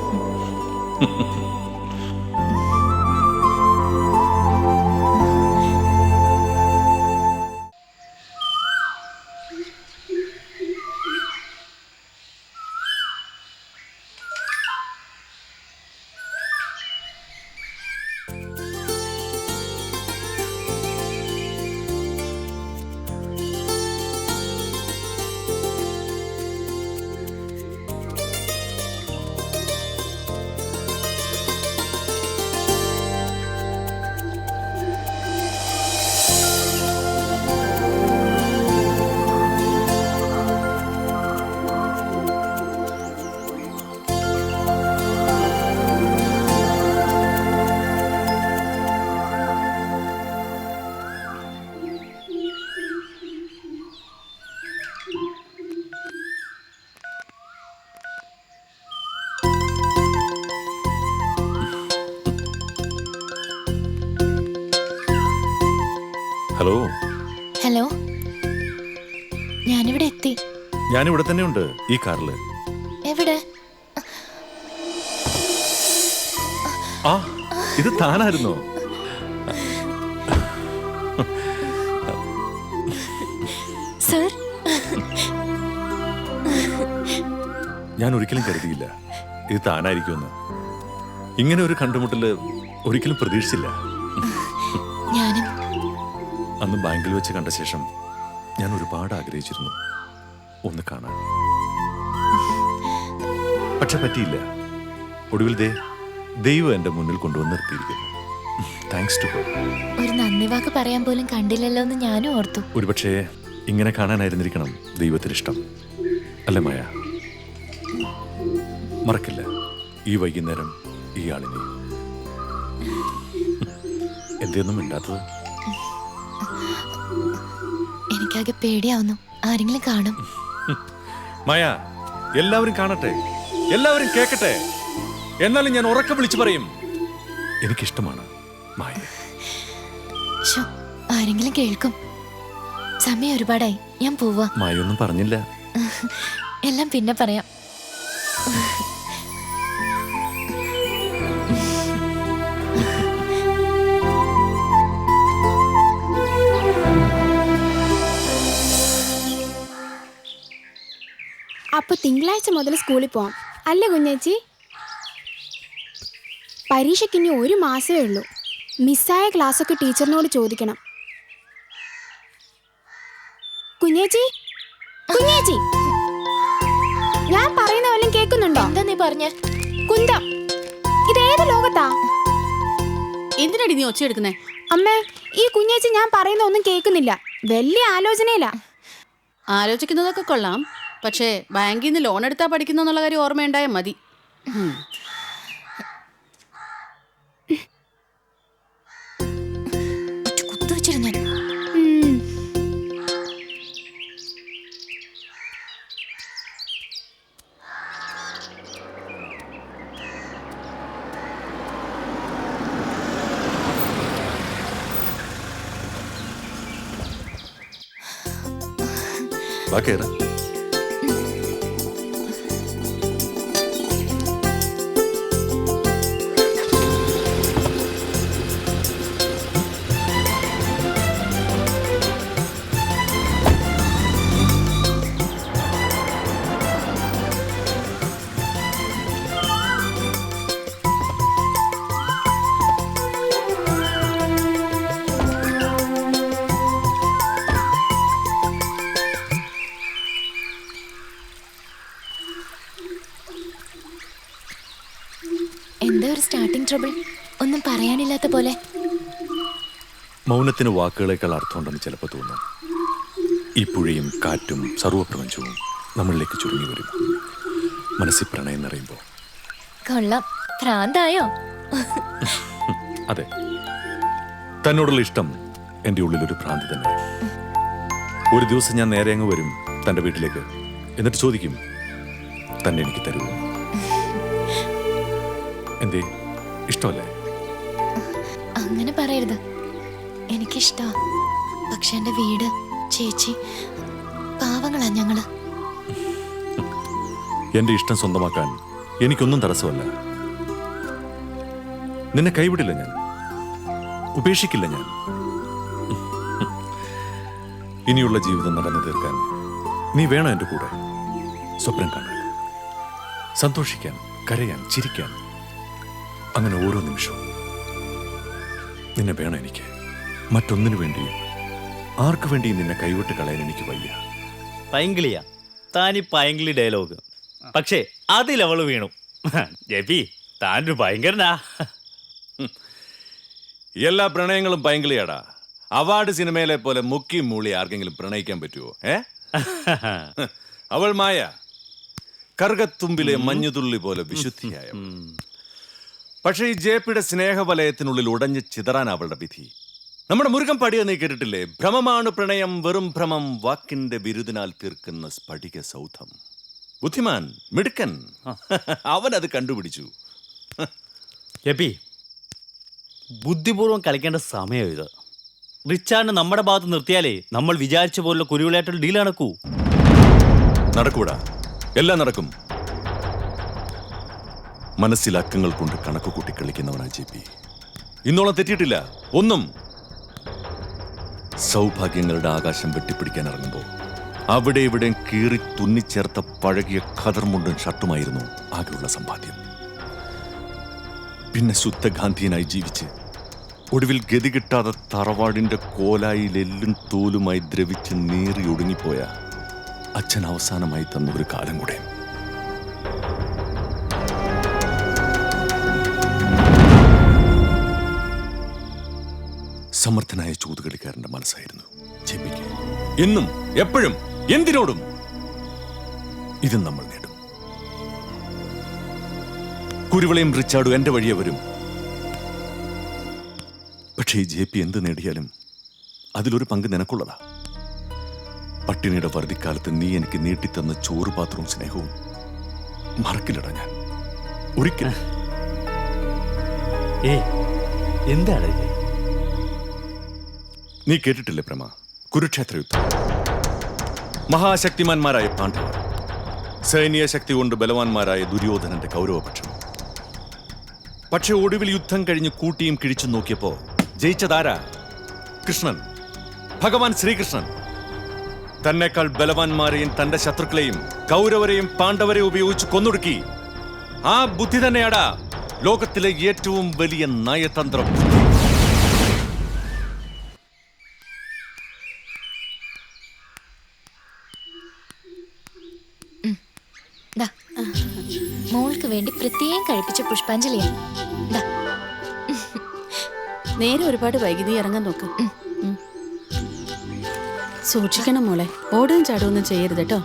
hello. ഹലോ, ഞാനിവിടെ എത്തി. ഞാനിവിടെ തന്നെ ഉണ്ട്, ഈ കാറില്. എവിടെ? ആ, ഇത് താനായിരുന്നോ? സർ, ഞാൻ ഒരിക്കലും കരുതിയില്ല ഇത് താനായിരിക്കുമെന്ന്. ഇങ്ങനെ ഒരു കണ്ടുമുട്ടല് ഒരിക്കലും പ്രതീക്ഷിച്ചില്ല. ഞാനും അന്ന് ബാങ്കിൽ വെച്ച് കണ്ട ശേഷം ഞാൻ ഒരുപാട് ആഗ്രഹിച്ചിരുന്നു ഒന്ന് കാണാൻ. പക്ഷെ പറ്റിയില്ല. ഒടുവിൽ ദൈവം എന്റെ മുന്നിൽ കൊണ്ടുവന്ന് നിർത്തിയിരിക്കുന്നു. Thanks to God. ഒരു നന്ദി വാക്ക് പറയാൻ പോലും കണ്ടില്ലല്ലോ എന്ന് ഞാനും ഓർത്തു. ഒരുപക്ഷെ ഇങ്ങനെ കാണാനായിരുന്നിരിക്കണം ദൈവത്തിന് ഇഷ്ടം, അല്ലേ മായ? മറക്കില്ല ഈ വൈകുന്നേരം ഈ ആളിനെ. എന്തൊന്നും മിണ്ടാത്തത്? എനിക്കാകെ പേടിയാവുന്നു. ആരെങ്കിലും കാണും. മായ, എല്ലാവരും കാണട്ടെ, എല്ലാവരും കേൾക്കട്ടെ. എന്നാലും ഞാൻ ഉറക്കെ വിളിച്ചു പറയും, എനിക്കിഷ്ടമാണ് മായ. ആരെങ്കിലും കേൾക്കും. സമയം ഒരുപാടായി, ഞാൻ പോവാ. മായ ഒന്നും പറഞ്ഞില്ല. എല്ലാം പിന്നെ പറയാം. അപ്പൊ തിങ്കളാഴ്ച മുതൽ സ്കൂളിൽ പോവാം അല്ലേ കുഞ്ഞേച്ചി? പരീക്ഷയ്ക്ക് ഇനി 1 മാസമേ ഉള്ളൂ. മിസ്സായ ക്ലാസ്സൊക്കെ ടീച്ചറിനോട് ചോദിക്കണം. കുഞ്ഞേച്ചി, കുഞ്ഞേച്ചി, ഞാൻ പറയുന്ന വല്ലതും കേൾക്കുന്നുണ്ടോ? എന്താ നീ പറഞ്ഞ? കുന്തം, ഇതേത് ലോകത്താ? എന്തിനടി നീ ഒച്ചയെടുക്കുന്നേ? അമ്മേ, ഈ കുഞ്ഞേച്ചി ഞാൻ പറയുന്ന ഒന്നും കേൾക്കുന്നില്ല. വലിയ ആലോചനയില്ല. ആലോചിക്കുന്നതൊക്കെ കൊള്ളാം, പക്ഷേ ബാങ്കിൽ നിന്ന് ലോൺ എടുത്താ പഠിക്കുന്നുള്ള കാര്യം ഓർമ്മയുണ്ടായാൽ മതി. കുത്തുവെച്ചിരുന്നു. വാ, കേറ്. എന്താ ഒരു സ്റ്റാർട്ടിംഗ് ട്രബിൾ? ഒന്നും പറയാനില്ലാത്ത പോലെ. മൗനത്തിന് വാക്കുകളേക്കാൾ അർത്ഥമുണ്ടെന്ന് ചിലപ്പോൾ തോന്നും. ഈ പുഴയും കാറ്റും സർവ്വപ്രപഞ്ചവും നമ്മളിലേക്ക് ചുരുങ്ങി വരും മനസ്സിൽ പ്രണയം നിറയുമ്പോൾ. കൊള്ളാം, ഭ്രാന്തായോ? അതെ, തന്നോടുള്ള ഇഷ്ടം എൻ്റെ ഉള്ളിലൊരു ഭ്രാന്തി തന്നെ. ഒരു ദിവസം ഞാൻ നേരെ അങ്ങ് വരും തൻ്റെ വീട്ടിലേക്ക്. എന്നിട്ട് ചോദിക്കും, തന്നെ എനിക്ക് തരുമോ? എന്തേ, ഇഷ്ടമല്ലേ? അങ്ങനെ പറയരുത്. എനിക്കിഷ്ടാ. പക്ഷെ എന്റെ വീട്, ചേച്ചി, പാവങ്ങളാ ഞങ്ങള്. എന്റെ ഇഷ്ടം സ്വന്തമാക്കാൻ എനിക്കൊന്നും തടസ്സമല്ല. നിന്നെ കൈവിടില്ല ഞാൻ, ഉപേക്ഷിക്കില്ല ഞാൻ. ഇനിയുള്ള ജീവിതം നടന്നു തീർക്കാൻ നീ വേണം എൻ്റെ കൂടെ. സ്വപ്നം കാണാൻ, സന്തോഷിക്കാൻ, കരയാൻ, ചിരിക്കാൻ, അങ്ങനെ ഓരോ നിമിഷവും നിന്നെ വേണം എനിക്ക്. മറ്റൊന്നിനു വേണ്ടിയും ആർക്കു വേണ്ടിയും നിന്നെ കൈവിട്ട് കളയാൻ എനിക്ക് വയ്യ. പൈങ്കിളിയാ താനി പൈങ്കിളി ഡയലോഗ്, പക്ഷേ അതിലവള് വീണു. ജെപി താനൊരു ഭയങ്കരനാ. എല്ലാ പ്രണയങ്ങളും പൈങ്കിളിയാടാ. അവാർഡ് സിനിമയിലെ പോലെ മുക്കി മൂളി ആർക്കെങ്കിലും പ്രണയിക്കാൻ പറ്റുമോ? അവൾ മായ, കറുകത്തുമ്പിലെ മഞ്ഞുതുള്ളി പോലെ വിശുദ്ധിയായ. പക്ഷേ ഈ ജെപിയുടെ സ്നേഹവലയത്തിനുള്ളിൽ ഉടഞ്ഞ് ചിതറാൻ അവളുടെ വിധി. നമ്മുടെ മുരുകൻ പടിയ നീ കേട്ടിട്ടില്ലേ? ഭ്രമമാണ് പ്രണയം, വെറും ഭ്രമം, വാക്കിന്റെ ബിരുദിനാൽ തീർക്കുന്ന സ്ഫടിക സൗധം. ബുദ്ധിമാൻ, മിടുക്കൻ, അവനത് കണ്ടുപിടിച്ചു. ജെപി ബുദ്ധിപൂർവ്വം കളിക്കേണ്ട സമയം ഇത്. റിച്ചാർഡിനെ നമ്മുടെ ഭാഗത്ത് നിർത്തിയാലേ നമ്മൾ വിചാരിച്ച പോലുള്ള കുരുവിളായിട്ടുള്ള ഡീൽ നടക്കൂ. നടക്കൂടാ, എല്ലാം നടക്കും. മനസ്സിൽ അക്കങ്ങൾ കൊണ്ട് കണക്ക് കൂട്ടി കളിക്കുന്നവനാ ജെപി. ഇന്നോളം തെറ്റിയിട്ടില്ല ഒന്നും. സൗഭാഗ്യങ്ങളുടെ ആകാശം വെട്ടിപ്പിടിക്കാൻ ഇറങ്ങുമ്പോൾ അവിടെ ഇവിടെയും കീറി തുന്നിച്ചേർത്ത പഴകിയ ഖദർമുണ്ടും ഷർട്ടുമായിരുന്നു ആകെയുള്ള സമ്പാദ്യം. പിന്നെ ശുദ്ധഗാന്ധിയനായി ജീവിച്ച് ഒടുവിൽ ഗതി കിട്ടാതെ തറവാടിന്റെ കോലായിൽ എല്ലും തോലുമായി ദ്രവിച്ച് നീറി ഒടുങ്ങിപ്പോയ അച്ഛൻ അവസാനമായി തന്ന ഒരു കാലം കൂടെ. സമർത്ഥനായ ചൂതുകളിക്കാരന്റെ മനസ്സായിരുന്നു ജെപിക്ക്. എന്നും എപ്പോഴും എന്തിനോടും ഇതും നമ്മൾ നേടും. കുരുവിളയും റിച്ചാർഡും എന്റെ വഴിയെ വരും. പക്ഷേ ഈ ജെപി എന്ത് നേടിയാലും അതിലൊരു പങ്ക് നിനക്കുള്ളതാ. പട്ടിണിയുടെ വറുതിക്കാലത്ത് നീ എനിക്ക് നീട്ടിത്തന്ന ചോറ് പാത്രവും സ്നേഹവും മറക്കില്ലടാ ഞാൻ ഒരിക്കലും. എന്താണ് നീ കേട്ടിട്ടില്ലേ പ്രമ? കുരുക്ഷേത്ര യുദ്ധം. മഹാശക്തിമാന്മാരായ പാണ്ഡവർ, സൈനിക ശക്തി കൊണ്ട് ബലവാന്മാരായ ദുര്യോധനന്റെ കൗരവപക്ഷം. പക്ഷെ ഒടുവിൽ യുദ്ധം കഴിഞ്ഞ് കൂട്ടിയും കിഴിച്ചും നോക്കിയപ്പോ ജയിച്ചതാരാ? കൃഷ്ണൻ, ഭഗവാൻ ശ്രീകൃഷ്ണൻ. തന്നെക്കാൾ ബലവാന്മാരെയും തന്റെ ശത്രുക്കളെയും കൗരവരെയും പാണ്ഡവരെയും ഉപയോഗിച്ച് കൊന്നൊടുക്കി. ആ ബുദ്ധി തന്നെയാടാ ലോകത്തിലെ ഏറ്റവും വലിയ നയതന്ത്രം. മോൾക്ക് വേണ്ടി പ്രത്യേകം കഴിപ്പിച്ച പുഷ്പാഞ്ജലിയാ. നേരെ ഒരുപാട് വൈകുതി ഇറങ്ങാൻ നോക്ക്. സൂക്ഷിക്കണം മോളെ, ഓടുകയും ചാടുകയൊന്നും ചെയ്യരുത് കേട്ടോ.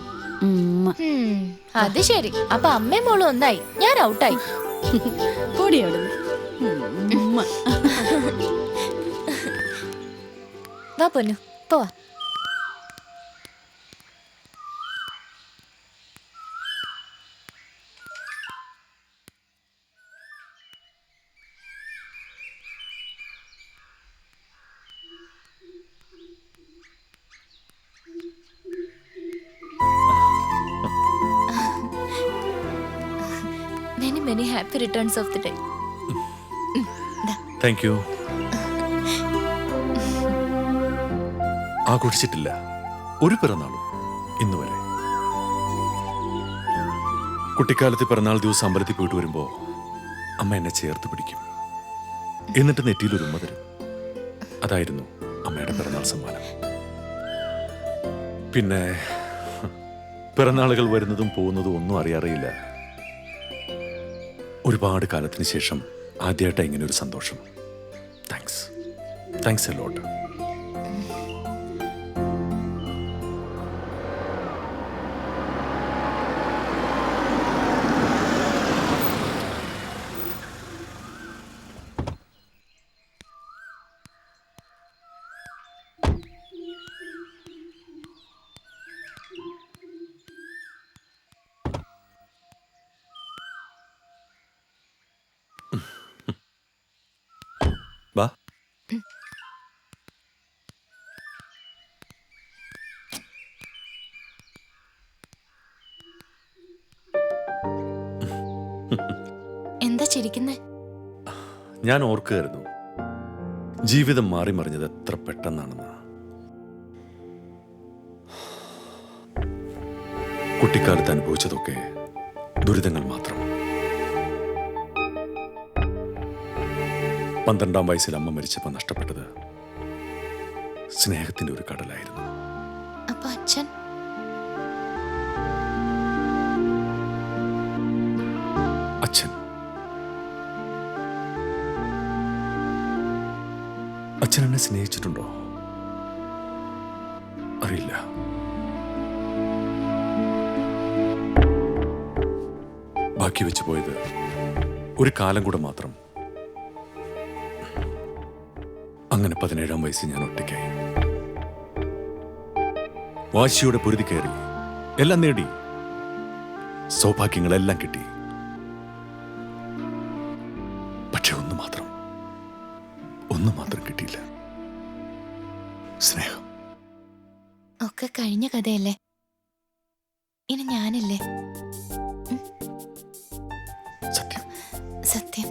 അത് ശരി. അപ്പൊ അമ്മയും മോളും ഒന്നായി, ഞാൻ ഔട്ടായി. ഓടിയോടുന്നു. വാ പൊന്നു, പോവാ. Many happy returns of the day. Thank you. ആഘോഷിച്ചിട്ടില്ല ഒരു പിറന്നാളും ഇന്നുവരെ. കുട്ടിക്കാലത്ത് പിറന്നാൾ ദിവസം അമ്പലത്തിൽ പോയിട്ട് വരുമ്പോ അമ്മ എന്നെ ചേർത്ത് പിടിക്കും. എന്നിട്ട് നെറ്റിയിൽ ഒരു ഉമ്മ തരും. അതായിരുന്നു അമ്മയുടെ പിറന്നാൾ സമ്മാനം. പിന്നെ പിറന്നാളുകൾ വരുന്നതും പോകുന്നതും ഒന്നും അറിയാറിയില്ല. ഒരുപാട് കാലത്തിന് ശേഷം ആദ്യമായിട്ടാണ് ഇങ്ങനെ ഒരു സന്തോഷം. Thanks a lot. വാ. എന്താ ചിരിക്കുന്നേ? ഞാൻ ഓർക്കുകയായിരുന്നു ജീവിതം മാറി മറിഞ്ഞത് എത്ര പെട്ടെന്നാണെന്ന്. കുട്ടിക്കാലത്ത് അനുഭവിച്ചതൊക്കെ ദുരിതങ്ങൾ മാത്രം. 12-ാം വയസ്സിൽ അമ്മ മരിച്ചപ്പോൾ നഷ്ടപ്പെട്ടത് സ്നേഹത്തിന്റെ ഒരു കടലായിരുന്നു. അപ്പൊ അച്ഛൻ? അച്ഛൻ എന്നെ സ്നേഹിച്ചിട്ടുണ്ടോ അറിയില്ല. ബാക്കി വെച്ച് പോയത് ഒരു കാലം കൂടെ മാത്രം. അങ്ങനെ 17-ാം വയസ്സിൽ ഞാൻ ഒറ്റയ്ക്കായി. വാശിയോടെ പൊരുതി കയറി, എല്ലാം നേടി, സൗഭാഗ്യങ്ങളെല്ലാം കിട്ടി. പക്ഷെ ഒന്ന് മാത്രം കിട്ടിയില്ല, സ്നേഹം. ഒക്കെ കഴിഞ്ഞ കഥയല്ലേ, ഇനി ഞാനില്ലേ? സത്യം. സത്യം.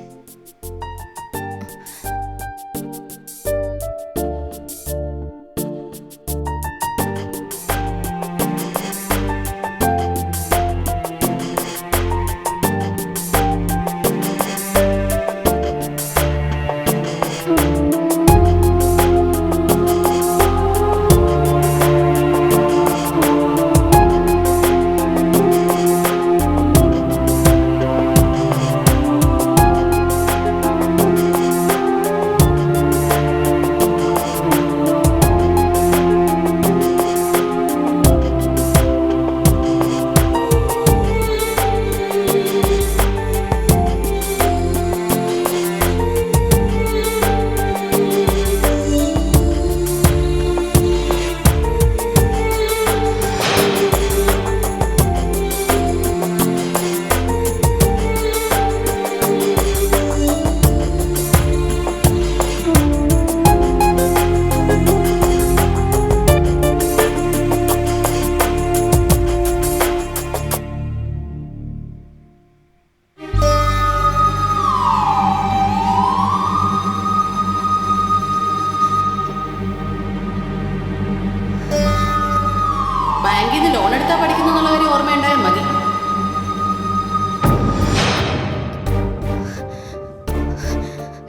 ബാങ്കിൽ നിന്ന് ലോൺ എടുത്താ പഠിക്കുന്നുള്ള കാര്യം ഓർമ്മയുണ്ടായാൽ മതി.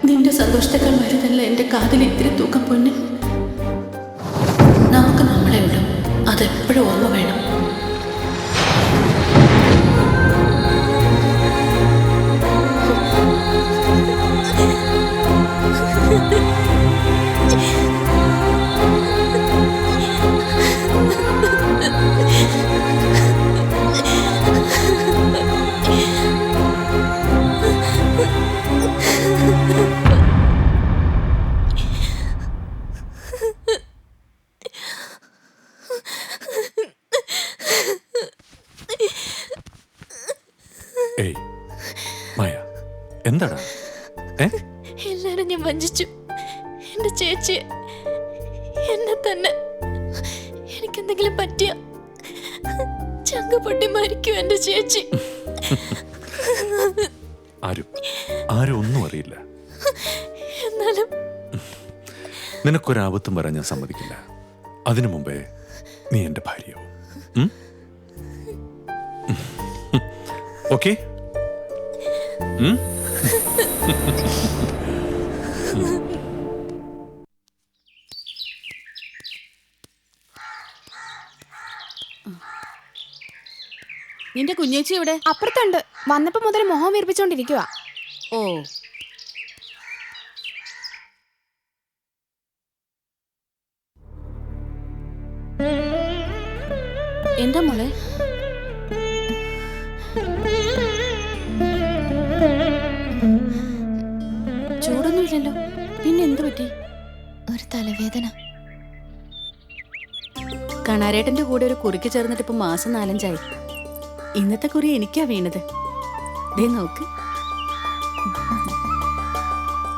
നിന്റെ സന്തോഷത്തെക്കാൾ വലുതല്ല എന്റെ കാതിൽ ഇത്തിരി തൂക്കം പൊന്ന്. നമുക്ക് നമ്മളെ ഉള്ളൂ, അതെപ്പോഴും ഓർമ്മ വേണം. ഏയ് മായ, എന്താടാ? എല്ലാരും ഞാൻ വഞ്ചിച്ചു. എന്റെ ചേച്ചി, എന്നെ തന്നെ. എനിക്കെന്തെങ്കിലും പറ്റിയ ചങ്ക പൊട്ടി മരിക്കും എന്റെ ചേച്ചി. ആരും ഒന്നും അറിയില്ല. എന്നാലും നിനക്കൊരാപത്തും വരാൻ ഞാൻ സമ്മതിക്കില്ല. അതിനു മുമ്പേ നീ എന്റെ ഭാര്യയാവും. ഓക്കേ? നിന്റെ കുഞ്ഞേച്ചി എവിടെ? അപ്പുറത്തുണ്ട്. വന്നപ്പോ മുതൽ മോഹം വീർപ്പിച്ചോണ്ടിരിക്കുക. ഓ, എന്താ മോളെ? ചൂടൊന്നുമില്ലല്ലോ, പിന്നെ എന്ത് പറ്റി? ഒരു തലവേദന. കണാരേട്ടന്റെ കൂടെ ഒരു കുറിക്ക് ചേർന്നിട്ട് ഇപ്പൊ മാസം 4-5 ആയി. ഇന്നത്തെ കുറി എനിക്കാ വീണത്. ദേ നോക്ക്.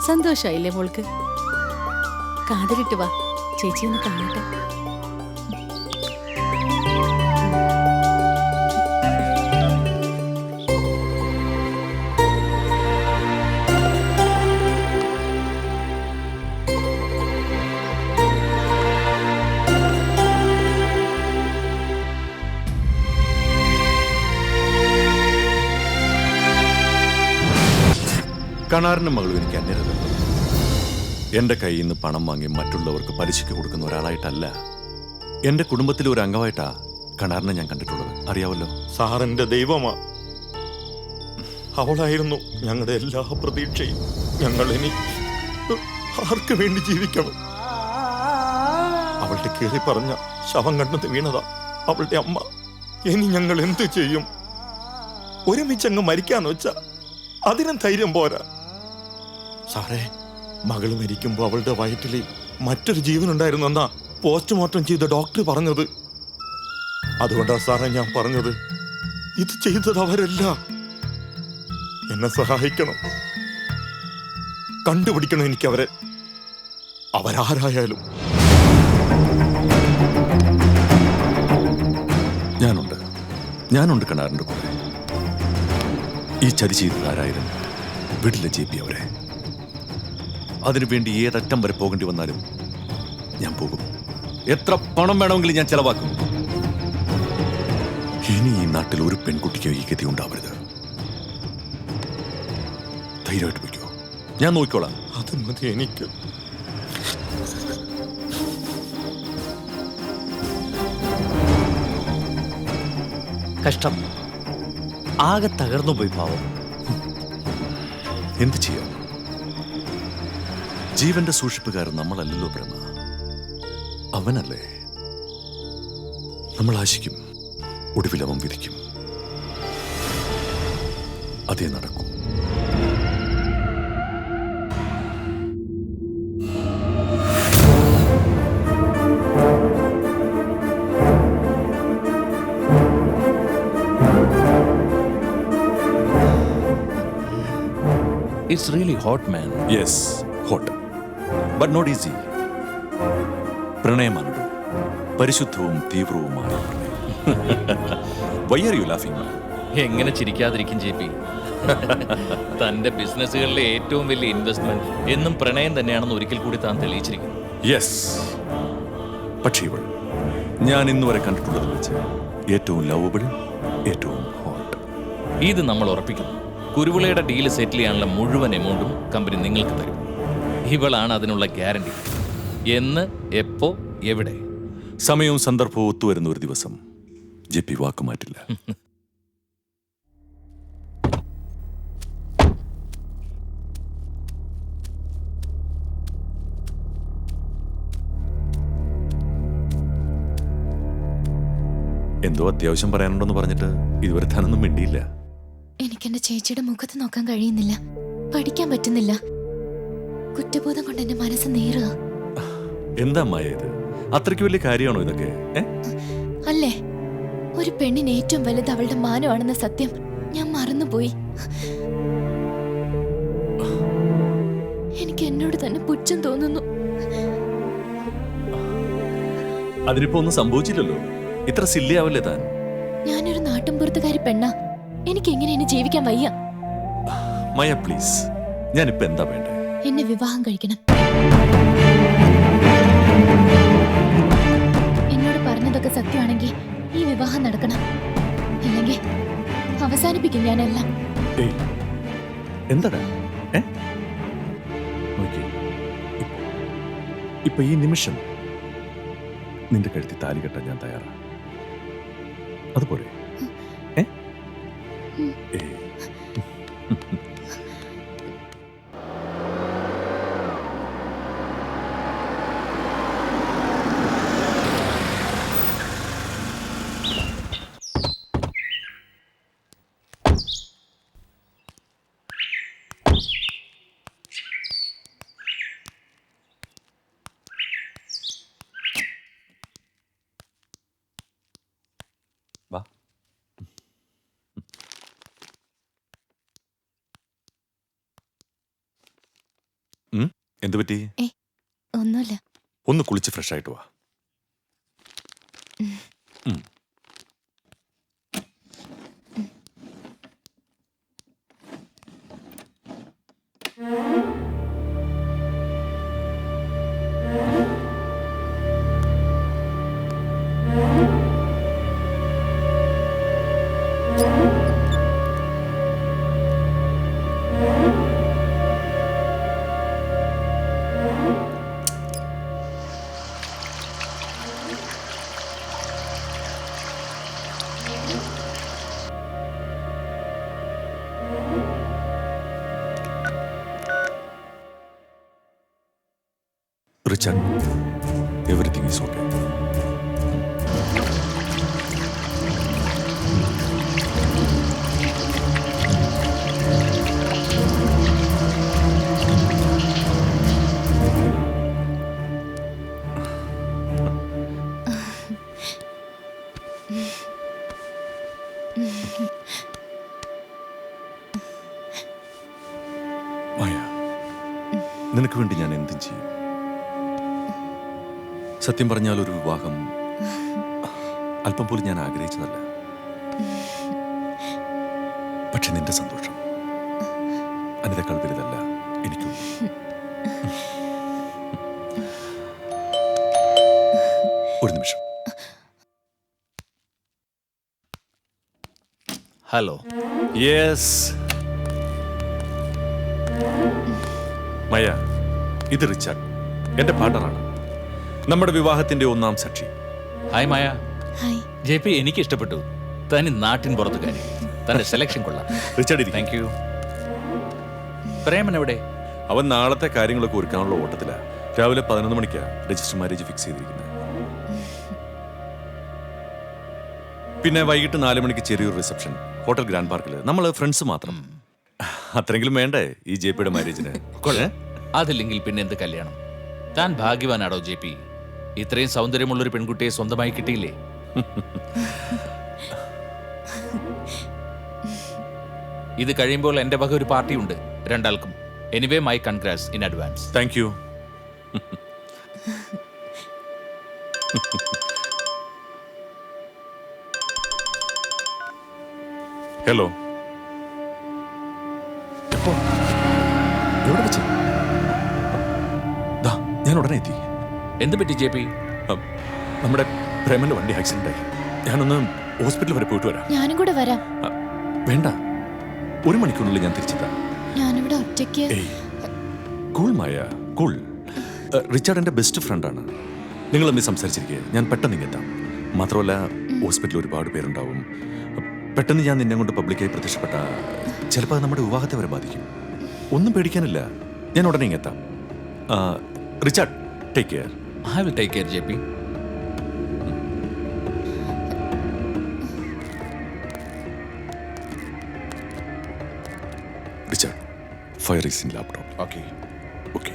സന്തോഷായില്ലേ മോൾക്ക്? കാതിലിട്ട് വാ, ചേച്ചി ഒന്ന് കാണട്ടെ. കണാറിന്റെ മകളും എനിക്ക് അന്യരല്ല. എന്റെ കയ്യിൽ നിന്ന് പണം വാങ്ങി മറ്റുള്ളവർക്ക് പലിശയ്ക്ക് കൊടുക്കുന്ന ഒരാളായിട്ടല്ല, എന്റെ കുടുംബത്തിലെ ഒരു അംഗമായിട്ടാ കണാറിനെ ഞാൻ കണ്ടിട്ടുള്ളത്. അറിയാവല്ലോ. സാറിന്റെ ദൈവമാ. അവളായിരുന്നു ഞങ്ങളുടെ എല്ലാ പ്രതീക്ഷയും. ഞങ്ങൾ ഇനി ആർക്ക് വേണ്ടി ജീവിക്കണം? അവളുടെ കീറി പറഞ്ഞ ശവം കണ്ടത് വീണതാ അവളുടെ അമ്മ. ഇനി ഞങ്ങൾ എന്തു ചെയ്യും? ഒരുമിച്ചങ്ങ് മരിക്കാന്ന് വെച്ചാ അതിനും ധൈര്യം പോരാ. സാറേ, മകള് മരിക്കുമ്പോ അവളുടെ വയറ്റില് മറ്റൊരു ജീവനുണ്ടായിരുന്നു എന്നാ പോസ്റ്റ്മോർട്ടം ചെയ്ത ഡോക്ടർ പറഞ്ഞത്. അതുകൊണ്ടാ സാറേ ഞാൻ പറഞ്ഞത്, ഇത് ചെയ്തത് അവരല്ല. എന്നെ സഹായിക്കണം, കണ്ടുപിടിക്കണം എനിക്കവരെ, അവരാരായാലും. ഞാനുണ്ട് കണാറിന്റെ കൂടെ. ഈ ചതി ചെയ്തത് ആരായാലും വിടില്ല JP അവരെ. അതിനുവേണ്ടി ഏതറ്റം വരെ പോകേണ്ടി വന്നാലും ഞാൻ പോകും. എത്ര പണം വേണമെങ്കിലും ഞാൻ ചെലവാക്കും. ഇനി ഈ നാട്ടിൽ ഒരു പെൺകുട്ടിക്കോ ഈ ഗതി ഉണ്ടാവരുത്. ധൈര്യമായിട്ട് പോയിക്കോ, ഞാൻ നോക്കിക്കോളാം. അത് മതി എനിക്ക്. കഷ്ടം, ആകെ തകർന്നു പോയി പാവം. എന്ത് ചെയ്യാം? ജീവന്റെ സൂക്ഷിപ്പുകാരൻ നമ്മളല്ലല്ലോ ബ്രഹ്മ, അവനല്ലേ. നമ്മൾ ആശിക്കും, ഒടുവിൽ അവൻ വിധിക്കും. അതേ നടക്കൂ. It's really hot, man. Yes, hot. But not easy. പ്രണയമാണ് പരിശുദ്ധവും തീവ്രവുമായ പ്രണയം. Why are you laughing, man? എങ്ങനെ ചിരിക്കാതിരിക്കും JP? തന്റെ ബിസിനസ്സുകളിലെ ഏറ്റവും വലിയ ഇൻവെസ്റ്റ്മെന്റ് എന്നും പ്രണയം തന്നെയാണെന്ന് ഒരിക്കൽ കൂടി താൻ തെളിയിച്ചിരിക്കുന്നു. യെസ്. പക്ഷേ ഇവൾ ഞാൻ ഇന്നുവരെ കണ്ടിട്ടുള്ളത് വെച്ച് ഏറ്റവും ലവബിൾ, ഏറ്റവും ഹോട്ട്. ഇത് നമ്മൾ ഉറപ്പിക്കുന്നു. കുരുവിളയുടെ ഡീല് സെറ്റിൽ ചെയ്യാനുള്ള മുഴുവൻ എമൗണ്ടും കമ്പനി നിങ്ങൾക്ക് തരും. ഇവളാണ് അതിനുള്ള ഗ്യാരണ്ടി. എന്ന്, എപ്പോ, എവിടെ? സമയവും സന്ദർഭവും ഒത്തുവരുന്ന ഒരു ദിവസം JP വാക്കുമാറ്റില്ല. എന്തോ അത്യാവശ്യം പറയാനുണ്ടെന്ന് പറഞ്ഞിട്ട് ഇതുവരെ താനൊന്നും മിണ്ടിയില്ല. എനിക്കെന്റെ ചേച്ചിയുടെ മുഖത്ത് നോക്കാൻ കഴിയുന്നില്ല, പഠിക്കാൻ പറ്റുന്നില്ല. കുറ്റബോധം കൊണ്ട് എന്റെ മനസ്സ് നീറുക. എന്താ മായ ഇത്? അത്രയ്ക്ക് വലിയ കാര്യമാണോ ഇതൊക്കെ? അല്ലേ, ഒരു പെണ്ണിന് ഏറ്റവും വലുത് അവളുടെ മാനമാണെന്ന സത്യം ഞാൻ മറന്നുപോയി. എനിക്ക് എന്നോട് തന്നെ പുച്ഛം തോന്നുന്നു. അതിനിപ്പോ ഒന്നും സംഭവിച്ചില്ലല്ലോ. ഇത്ര സില്ലിയാവല്ലേ താൻ? ഞാനൊരു നാട്ടിൻപുറത്തുകാരി പെണ്ണ. എനിക്ക് എങ്ങനെ ഇനി ജീവിക്കാൻ വയ്യ. മായ പ്ലീസ്, ഞാനിപ്പോ എന്താ വേണ്ടേ? എന്നെ വിവാഹം കഴിക്കണം. എന്നോട് പറഞ്ഞതൊക്കെ സത്യമാണെങ്കിൽ ഈ വിവാഹം നടക്കണം. ഇല്ലെങ്കിൽ അവസാനിപ്പിക്കും ഞാനെല്ലാം. എന്താടാ? ഇപ്പൊ ഈ നിമിഷം നിന്റെ കഴുത്തി താലി കെട്ടാൻ ഞാൻ തയ്യാറാ. അതുപോലെ എന്തു പറ്റി? ഒന്നുമില്ല. ഒന്ന് കുളിച്ച് ഫ്രഷ് ആയിട്ട് വാ. Richard, everything is okay. മായ, നിനക്ക് വേണ്ടി ഞാൻ എന്തും ചെയ്യും. സത്യം പറഞ്ഞാൽ ഒരു വിവാഹം അല്പം പോലും ഞാൻ ആഗ്രഹിച്ചതല്ല. പക്ഷെ നിന്റെ സന്തോഷം അതിനേക്കാൾ വലുതല്ല എനിക്കും. ഒരു നിമിഷം. ഹലോ. യെസ് മയ, ഇത് റിച്ചാർഡ്, എന്റെ പാർട്ണറാണ്. നമ്മുടെ വിവാഹത്തിന്റെ ഒന്നാം സാക്ഷി. ഹായ് മായ. ജെ പി എനിക്ക് ഇഷ്ടപ്പെട്ടു. തനി നാട്ടിൻ പുറത്തുകാരി. തന്റെ സെലക്ഷൻ കൊള്ളാം. Richard, thank you. പ്രേമൻ എവിടെ? അവൻ നാളത്തെ കാര്യങ്ങളൊക്കെ ഒരുക്കാനുള്ള ഓട്ടത്തിലാ. രാവിലെ 11 മണിക്കാ രജിസ്റ്റർ മാരേജ് ഫിക്സ് ചെയ്തിരിക്കുന്നത്. പിന്നെ വൈകിട്ട് 4 മണിക്ക് ചെറിയൊരു റിസപ്ഷൻ ഹോട്ടൽ ഗ്രാൻഡ് പാർക്കിൽ. നമ്മൾ ഫ്രണ്ട്സ് മാത്രം. അത്രയെങ്കിലും വേണ്ടേ ഈ ജെ പിയുടെ മാരേജിന്? അതില്ലെങ്കിൽ പിന്നെ എന്ത് കല്യാണം? താൻ ഭാഗ്യവാനാടോ ജെ പി. ഇത്രയും സൗന്ദര്യമുള്ളൊരു പെൺകുട്ടിയെ സ്വന്തമായി കിട്ടിയില്ലേ? ഇത് കഴിയുമ്പോൾ എന്റെ വക ഒരു പാർട്ടി ഉണ്ട് രണ്ടാൾക്കും. Anyway my congrats in advance. Thank you. Hello. എവിടെ വെച്ച്? ഞാൻ ഉടനെ എത്തി. എന്ത് പറ്റി ജെ പി? നമ്മുടെ പ്രേമന്റെ വണ്ടി ആക്സിഡന്റ് ആയി. ഞാനൊന്ന് ഹോസ്പിറ്റൽ വരെ പോയിട്ട് വരാം. ഞാനും കൂടെ വരാം. വേണ്ട, 1 മണിക്കൂറിനുള്ളിൽ ഞാൻ തിരിച്ചെത്താം. ഞാനിവിടെ ഒറ്റയ്ക്ക്. കൂൾ മായ, കൂൾ. റിച്ചാർഡ് എന്റെ ബെസ്റ്റ് ഫ്രണ്ടാണ്. നിങ്ങൾ തമ്മിൽ സംസാരിച്ചിരിക്കുക, ഞാൻ പെട്ടെന്ന് ഇങ്ങെത്താം. മാത്രമല്ല ഹോസ്പിറ്റലിൽ ഒരുപാട് പേരുണ്ടാവും. പെട്ടെന്ന് ഞാൻ നിന്നെ കൊണ്ട് പബ്ലിക്കായി പ്രത്യക്ഷപ്പെട്ട ചിലപ്പോൾ അത് നമ്മുടെ വിവാഹത്തെ വരെ ബാധിക്കും. ഒന്നും പേടിക്കാനില്ല, ഞാൻ ഉടനെ ഇങ്ങെത്താം. Richard, take care. I will take care J P. Richard, fire is in laptop. Okay okay.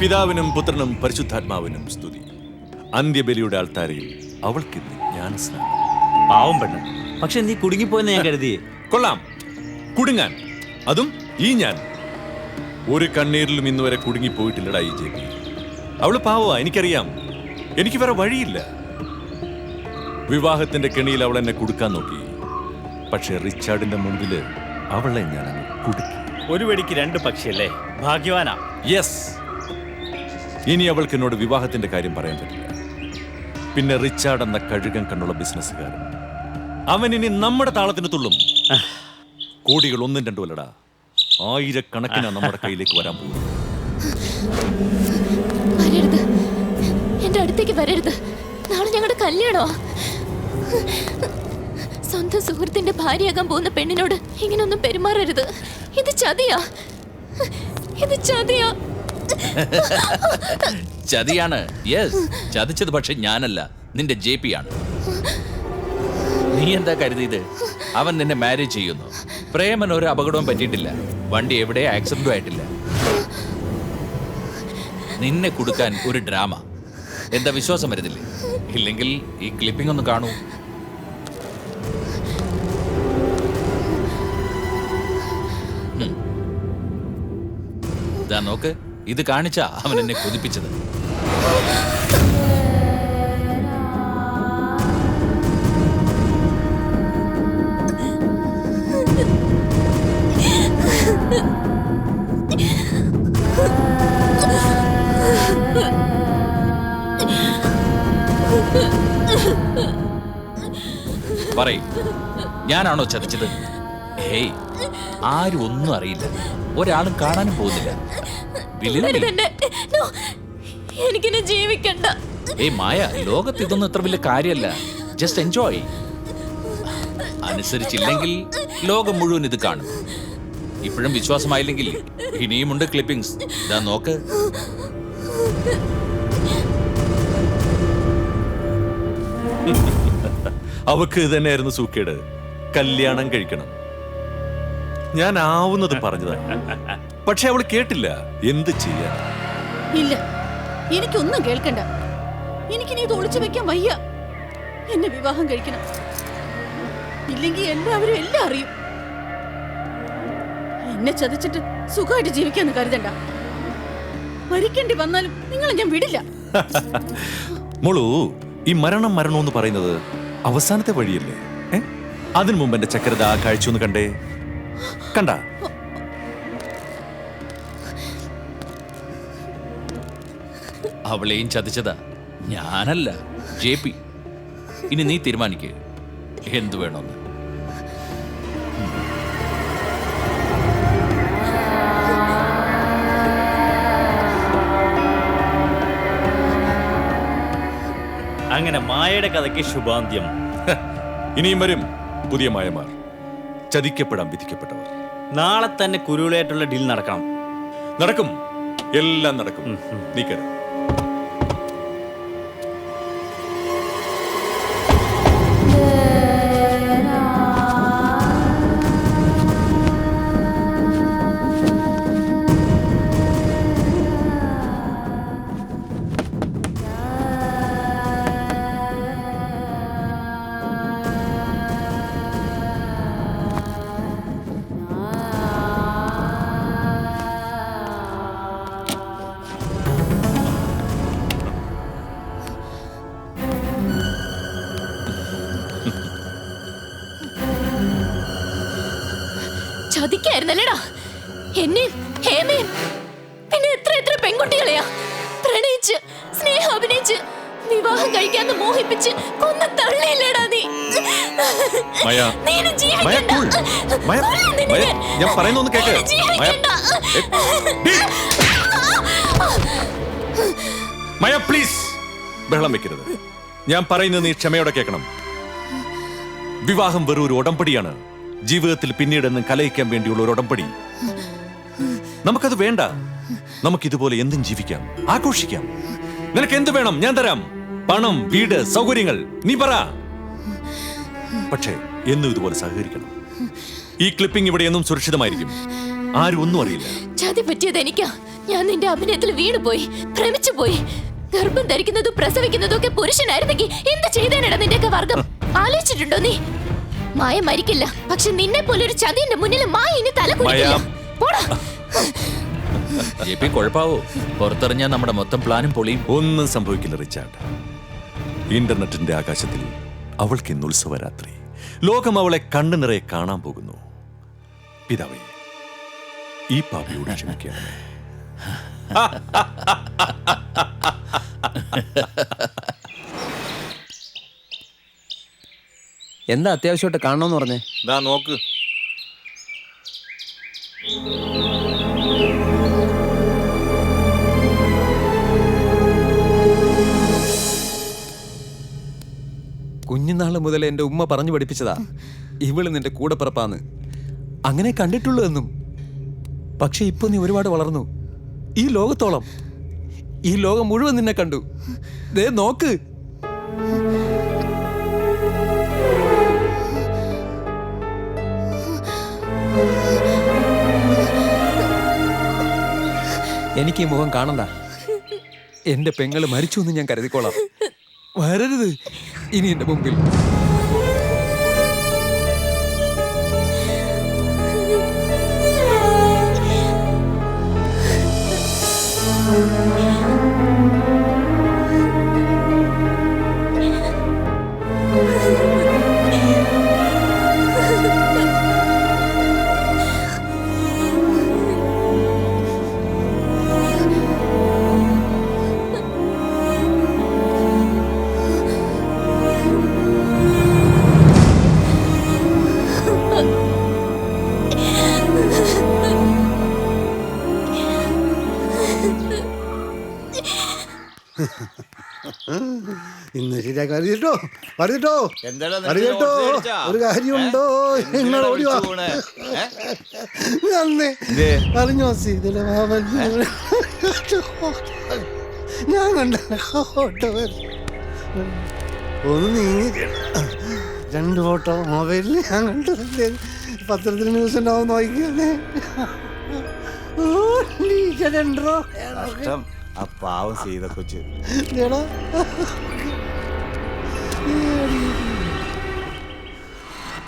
പിതാവിനും പുത്രനും പരിശുദ്ധാത്മാവിനും സ്തുതി. അന്ത്യബലിയുടെ ആൾത്താരയിൽ അവൾക്കിന്ന് ജ്ഞാനസ്നാനം. പാവം പെണ്ണ്, പക്ഷെ നീ കുടുങ്ങിപ്പോയെന്ന് ഞാൻ കരുതിയേ. കൊള്ളാം, കുടുങ്ങാൻ, അതും ഈ ഞാൻ. ഒരു കണ്ണീരിലും ഇന്നുവരെ കുടുങ്ങിപ്പോയിട്ടില്ലടാ ഈ ജെ പി. അവള് പാവമാ, എനിക്കറിയാം. എനിക്ക് വേറെ വഴിയില്ല. വിവാഹത്തിന്റെ കെണിയിൽ അവൾ എന്നെ കുടുക്കാൻ നോക്കി. പക്ഷെ റിച്ചാർഡിന്റെ മുൻപില് അവളെ ഞാൻ കുടുക്കി. ഒരു വെടിക്ക് 2 പക്ഷിയല്ലേ? ഭാഗ്യവാനാ. യെസ്. ഇനി അവൾക്ക് എന്നോട് വിവാഹത്തിന്റെ കാര്യം പറയാൻ പറ്റില്ല. പിന്നെ റിച്ചാർഡ് എന്ന കഴുകൻ കണ്ണുള്ള ബിസിനസ്സുകാരൻ, അവൻ ഇനി നമ്മുടെ താളത്തിന് തുള്ളും. കോടികൾ 1ഉം 2ഉം അല്ലടാ, 1000കണക്കിനാ നമ്മുടെ കയ്യിലേക്ക് വരാൻ പോകും. വരരുത്, എന്റെ അടുത്തേക്ക് വരരുത്. നാളെ ഞങ്ങളുടെ കല്യാണോ? സ്വന്തം സുഹൃത്തിന്റെ ഭാര്യയാകാൻ പോകുന്ന പെണ്ണിനോട് ഇങ്ങനൊന്നും പെരുമാറരുത്. ഇത് ചതിയാ, ഇത് ചതിയാ. ചതിയാണ്. യെസ്, ചതിച്ചത് പക്ഷെ ഞാനല്ല, നിന്റെ ജെ പി ആണ്. നീ എന്താ കരുതിയത്? അവൻ നിന്നെ മാരേജ് ചെയ്യുന്നു. പ്രേമൻ ഒരു അപകടവും പറ്റിയിട്ടില്ല. വണ്ടി എവിടെ ആക്സിഡന്റും ആയിട്ടില്ല. നിന്നെ കൊടുക്കാൻ ഒരു ഡ്രാമ. എന്താ വിശ്വാസം വരുന്നില്ലേ? ഇല്ലെങ്കിൽ ഈ ക്ലിപ്പിംഗ് ഒന്ന് കാണൂ. ഇതാ നോക്ക്, ഇത് കാണിച്ചാ അവൻ എന്നെ കൊതിപ്പിച്ചത്. പറയ്, ഞാനാണോ ചതിച്ചത്? ഹേയ്, ആരും ഒന്നും അറിയില്ല, ഒരാളും കാണാനും പോകുന്നില്ല. എനിക്കിനെ ജീവിക്കണ്ട. ഏയ് മായ, ലോകത്ത് ഇതൊന്നും ഇത്ര വലിയ കാര്യമല്ല. Just enjoy. അനുസരിച്ചില്ലെങ്കിൽ ലോകം മുഴുവൻ ഇത് കാണും. ഇപ്പോഴും വിശ്വാസമായില്ലെങ്കിൽ ഇനിയുമുണ്ട് ക്ലിപ്പിംഗ്സ്. ഇതാ നോക്ക്. അവക്ക് തന്നെയായിരുന്നു സൂക്കേട്. കല്യാണം കഴിക്കണം. ഞാൻ ആവുന്നത് പറഞ്ഞതാണ്, പക്ഷെ അവൾ കേട്ടില്ല. എന്ത് ചെയ്യാൻ? ഇല്ല, എനിക്കൊന്നും കേൾക്കണ്ട. എനിക്കിനി ഇത് ഒളിച്ചു വെക്കാൻ വയ്യ. എന്നെ വിവാഹം കഴിക്കണം, ഇല്ലെങ്കിൽ എല്ലാവരും എല്ലാം അറിയും. എന്നെ ചതിച്ചിട്ട് സുഖമായിട്ട് ജീവിക്കാന്ന് കരുതണ്ട. മരിക്കേണ്ടി വന്നാലും നിങ്ങളെ ഞാൻ വിടില്ല. മോളു, ഈ മരണമെന്ന് പറയുന്നത് അവസാനത്തെ വഴിയല്ലേ? അതിനു മുമ്പ് എന്റെ ചക്കരത ആ കാഴ്ച ഒന്ന് കണ്ടേ. കണ്ട? അവളെയും ചതിച്ചതാ, ഞാനല്ല, JP. ഇനി നീ തീരുമാനിക്കേ എന്തു വേണമെന്ന്. അങ്ങനെ മായയുടെ കഥയ്ക്ക് ശുഭാന്ത്യം. ഇനിയും വരും പുതിയ മായമാർ, ചതിക്കപ്പെടാൻ വിധിക്കപ്പെട്ടവർ. നാളെ തന്നെ കുരുവിളയായിട്ടുള്ള ഡീൽ നടക്കണം. നടക്കും, എല്ലാം നടക്കും. നീക്കര ചതിക്കായിരുന്നല്ലേടാ എന്നെയും ഹേമയും, പിന്നെ എത്ര എത്ര പെൺകുട്ടികളെയാ പ്രണയിച്ച് സ്നേഹം അഭിനയിച്ച് വിവാഹം കഴിക്കാന്ന് മോഹിപ്പിച്ച് കൊന്നു തള്ളിയില്ലേടാ നീ. ഞാൻ പറയുന്നൊന്ന് കേക്ക്. മയ, പ്ലീസ് ബഹളം വെക്കരുത്. ഞാൻ പറയുന്നത് നീ ക്ഷമയോടെ കേൾക്കണം. വിവാഹം വെറും ഒരു ഉടമ്പടിയാണ്. ജീവിതത്തിൽ പിന്നീടെന്ന് കലയിക്കാൻ വേണ്ടിയുള്ള ഒരു ഉടമ്പടി. നമുക്കത് വേണ്ട. നമുക്കിതുപോലെ എന്തും ജീവിക്കാം, ആഘോഷിക്കാം. നിനക്ക് എന്ത് വേണം ഞാൻ തരാം. പണം, വീട്, സൗകര്യങ്ങൾ, നീ പറ. പക്ഷേ എന്നും ഇതുപോലെ സഹകരിക്കണം. ഈ ക്ലിപ്പിംഗ് ഇവിടെ എന്നും സുരക്ഷിതമായിരിക്കും. ആരും ഒന്നും അറിയില്ല. ചതി പറ്റിയത് എനിക്കാ. ഞാൻ നിന്റെ അഭിനയത്തിൽ വീണുപോയി, ഭ്രമിച്ചു പോയി. ഗർഭം ധരിക്കുന്നതും പ്രസവിക്കുന്നതും ഒക്കെ പുരുഷനായിരുന്നെങ്കിൽ എന്ത് ചെയ്തേനടാ നിന്റെയൊക്കെ വർഗം? ആലോചിച്ചിട്ടുണ്ടോ നീ? മായ മരിക്കില്ല, പക്ഷെ നിന്നെ പോലെ ഒരു ചതിന്റെ മുന്നിൽ മായ ഇനി തല കുനിക്കില്ല. പോടാ. JP കുഴപ്പാവോ? പുറത്തിറങ്ങിയാൽ നമ്മുടെ മൊത്തം പ്ലാനും പൊളിയും. ഒന്നും സംഭവിക്കില്ല റിച്ചാർഡ്. ഇന്റർനെറ്റിന്റെ ആകാശത്തിൽ അവൾക്ക് ഇന്ന് ഉത്സവരാത്രി. ലോകം അവളെ കണ്ണു നിറയെ കാണാൻ പോകുന്നു. പിതാവേ, ഈ പാപിയോട് ക്ഷമിക്കണം. എന്താ അത്യാവശ്യമായിട്ട് കാണണമെന്ന് പറഞ്ഞേ? നോക്ക്. കുഞ്ഞുനാള് മുതൽ എൻ്റെ ഉമ്മ പറഞ്ഞു പഠിപ്പിച്ചതാ, ഇവള് നിന്റെ കൂടെ പിറപ്പാന്ന്. അങ്ങനെ കണ്ടിട്ടുള്ളൂ എന്നും. പക്ഷെ ഇപ്പൊ നീ ഒരുപാട് വളർന്നു. ഈ ലോകത്തോളം, ഈ ലോകം മുഴുവൻ നിന്നെ കണ്ടു. ദേ നോക്ക്. എനിക്ക് ഈ മുഖം കാണണ്ട. എന്റെ പെങ്ങള് മരിച്ചു എന്ന് ഞാൻ കരുതിക്കോളാം. വരരുത് ഇനി എന്റെ മുമ്പിൽ. ഇന്ന് ശരിയാക്കി പറഞ്ഞിട്ടോ പറഞ്ഞിട്ടോ എന്താടാ നിനക്ക് പറഞ്ഞിട്ടോ ഓർത്ത് മേടിച്ചാ? ഒരു കാര്യമുണ്ടോ നിങ്ങൾ ഓടിവാ അന്നേ അറിഞ്ഞോ ഇതിലെ മാമൻ ഞാൻ കണ്ട ഫോട്ടോ ഒന്ന് നീങ്ങി 2 ഫോട്ടോ മൊബൈലിൽ ഞാൻ കണ്ടതല്ലേ. പത്രത്തിൽ ന്യൂസ് ഉണ്ടാവും നോക്കിയാലേ. കഷ്ടം ആ പാവം സീത കൊച്ചു.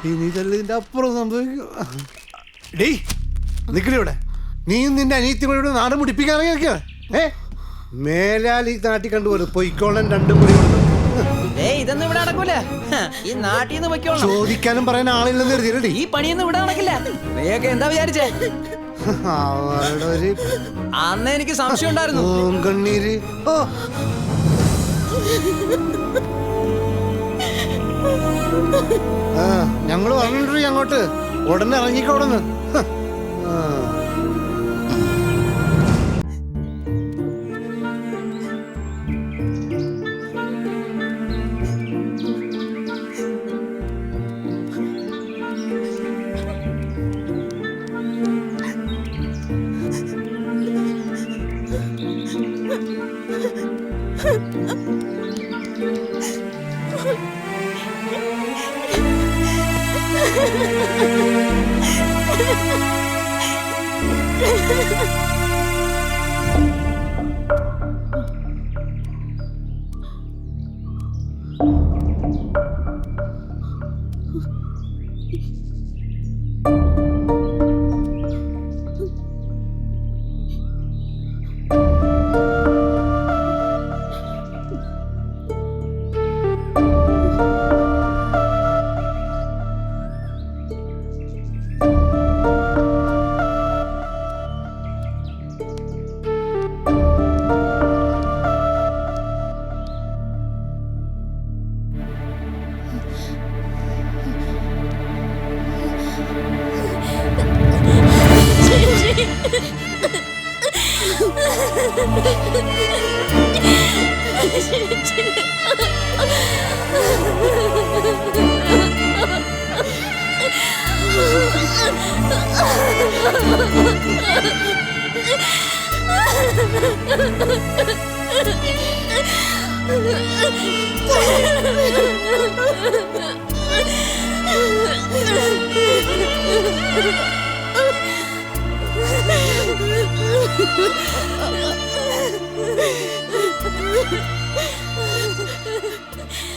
ഇനി ഇതിന്റെ അപ്പുറം സംഭവിക്കും. ഡേ നിക്കടെ നീയും നിന്റെ അനിയത്തി കൂടെ നാട് മുടിപ്പിക്കാനൊക്കെ മേലാൽ ഈ നാട്ടിൽ കണ്ടുപോലും പൊയ്ക്കോളൻ 2 മുടി കൊണ്ട്. ഇതൊന്നും ഇവിടെ നടക്കൂല. ഈ നാട്ടിൽ നിന്ന് പൊയ്ക്കോളാം. ചോദിക്കാനും പറയാൻ ആളില്ലെന്ന് കരുതിയില്ലേ. ഈ പണിയൊന്നും ഇവിടെ നടക്കില്ല. നീയൊക്കെ എന്താ വിചാരിച്ചേ? അവരുടെ ഒരു അന്ന് എനിക്ക് സംശയം ഉണ്ടായിരുന്നു. കണ്ണീര്. ഞങ്ങള് പറഞ്ഞിട്ടു അങ്ങോട്ട് ഉടനെ ഇറങ്ങിക്കോടന്ന്.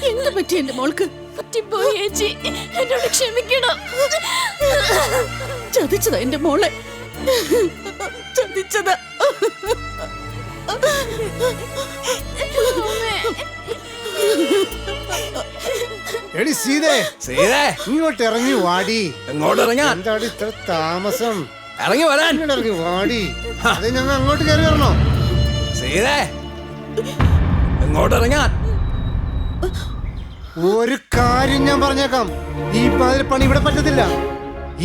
എന്ത് പറ്റി എന്റെ മോൾക്ക്? എന്നോട് ക്ഷമിക്കണം. ചതിച്ചതാ എന്റെ മോളെ, ചതിച്ചതാ. എടി സീതേ, ഇങ്ങോട്ട് ഇറങ്ങി വാടി. എങ്ങോട്ട് ഇറങ്ങാൻ? എന്താണ് ഇത്ര താമസം? ഇറങ്ങി വരാൻ. ഇറങ്ങി വാടി. അത് ഞങ്ങൾ അങ്ങോട്ട് കയറി വരണോ? സീതേ, എങ്ങോട്ട് ഇറങ്ങാൻ? ഒരു കാര്യം ഞാൻ പറഞ്ഞേക്കാം, ഈ പണി ഇവിടെ പറ്റത്തില്ല.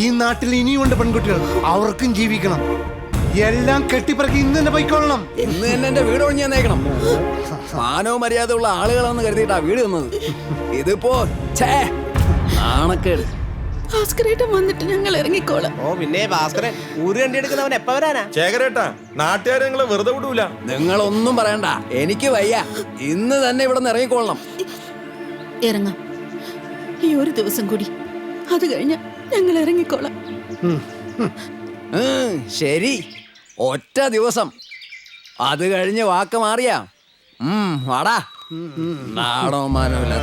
ഈ നാട്ടിൽ ഇനിയുണ്ട് പെൺകുട്ടികൾ, അവർക്കും ജീവിക്കണം. എല്ലാം കെട്ടിപ്പറക്കി ഇന്ന് തന്നെ പോയിക്കൊള്ളണം. ഇന്ന് തന്നെ എന്റെ വീട് ഒഴിഞ്ഞു തന്നേക്കണം. മാനവും മര്യാദ ഉള്ള ആളുകളാന്ന് കരുതിയിട്ടാ വീട് തന്നത്. ഇതിപ്പോ നാണക്കേട്. ഭാസ്കരേട്ടൻ വന്നിട്ട് ഞങ്ങൾ ഇറങ്ങിക്കോളാം. ഓ പിന്നെ ഭാസ്കരൻ ഊര് കണ്ടി എടുക്കുന്നവൻ എപ്പ വരാനാ? ശേഖരേട്ടാ, നാട്ടുകാരെ നിങ്ങളെ വെറുതെ വിടൂല. നിങ്ങളൊന്നും പറയണ്ട, എനിക്ക് വയ്യ. ഇന്ന് തന്നെ ഇവിടെ നിന്ന് ഇറങ്ങിക്കൊള്ളണം. ഇറങ്ങാം, ഈ ഒരു ദിവസം കൂടി, അത് കഴിഞ്ഞ ഞങ്ങൾ ഇറങ്ങിക്കോളാം. ശരി, ഒറ്റ ദിവസം. അത് കഴിഞ്ഞ് വാക്ക് മാറിയാ വാടാ നാടോ മാനവില്ല.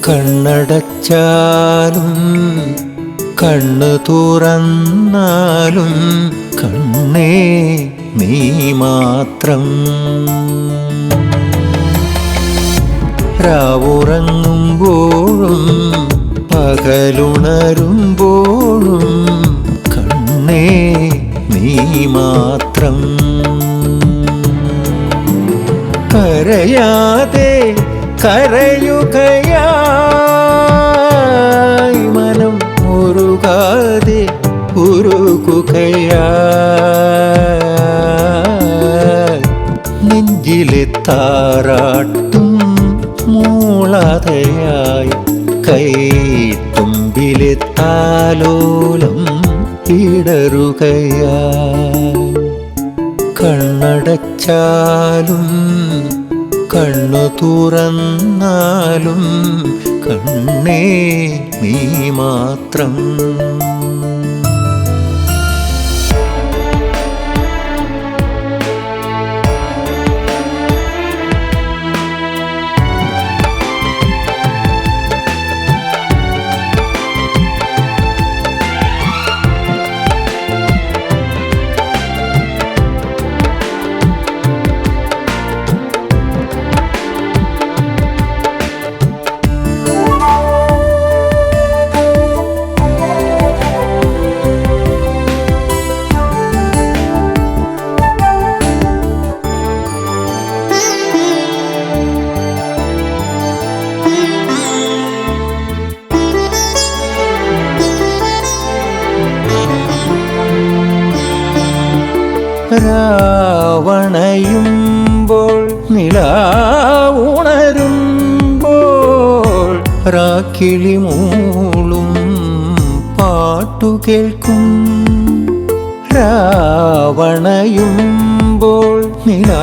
കണ്ണടച്ചാലും കണ്ണു തുറന്നാലും കണ്ണേ നീ മാത്രം. രാവുറങ്ങുമ്പോഴും പകലുണരുമ്പോഴും കണ്ണേ നീ മാത്രം. കരയാതെ കരയുകയായി മനം ഉരുകാതെ ഉരുകുകയായി നെഞ്ചിലെ താരാട്ടും മൂളാതെയായി കൈത്തുമ്പിലെ താലോലം ഇടറുകയായി. കണ്ണടച്ചാലും കണ്ണു തുറന്നാലും കണ്ണേ നീ മാത്രം. രാവണയുമ്പോൾ നിലാവുണരുമ്പോൾ രാക്കിളി മൂളും പാട്ടു കേൾക്കും. രാവണയുമ്പോൾ നിലാവുണരുമ്പോൾ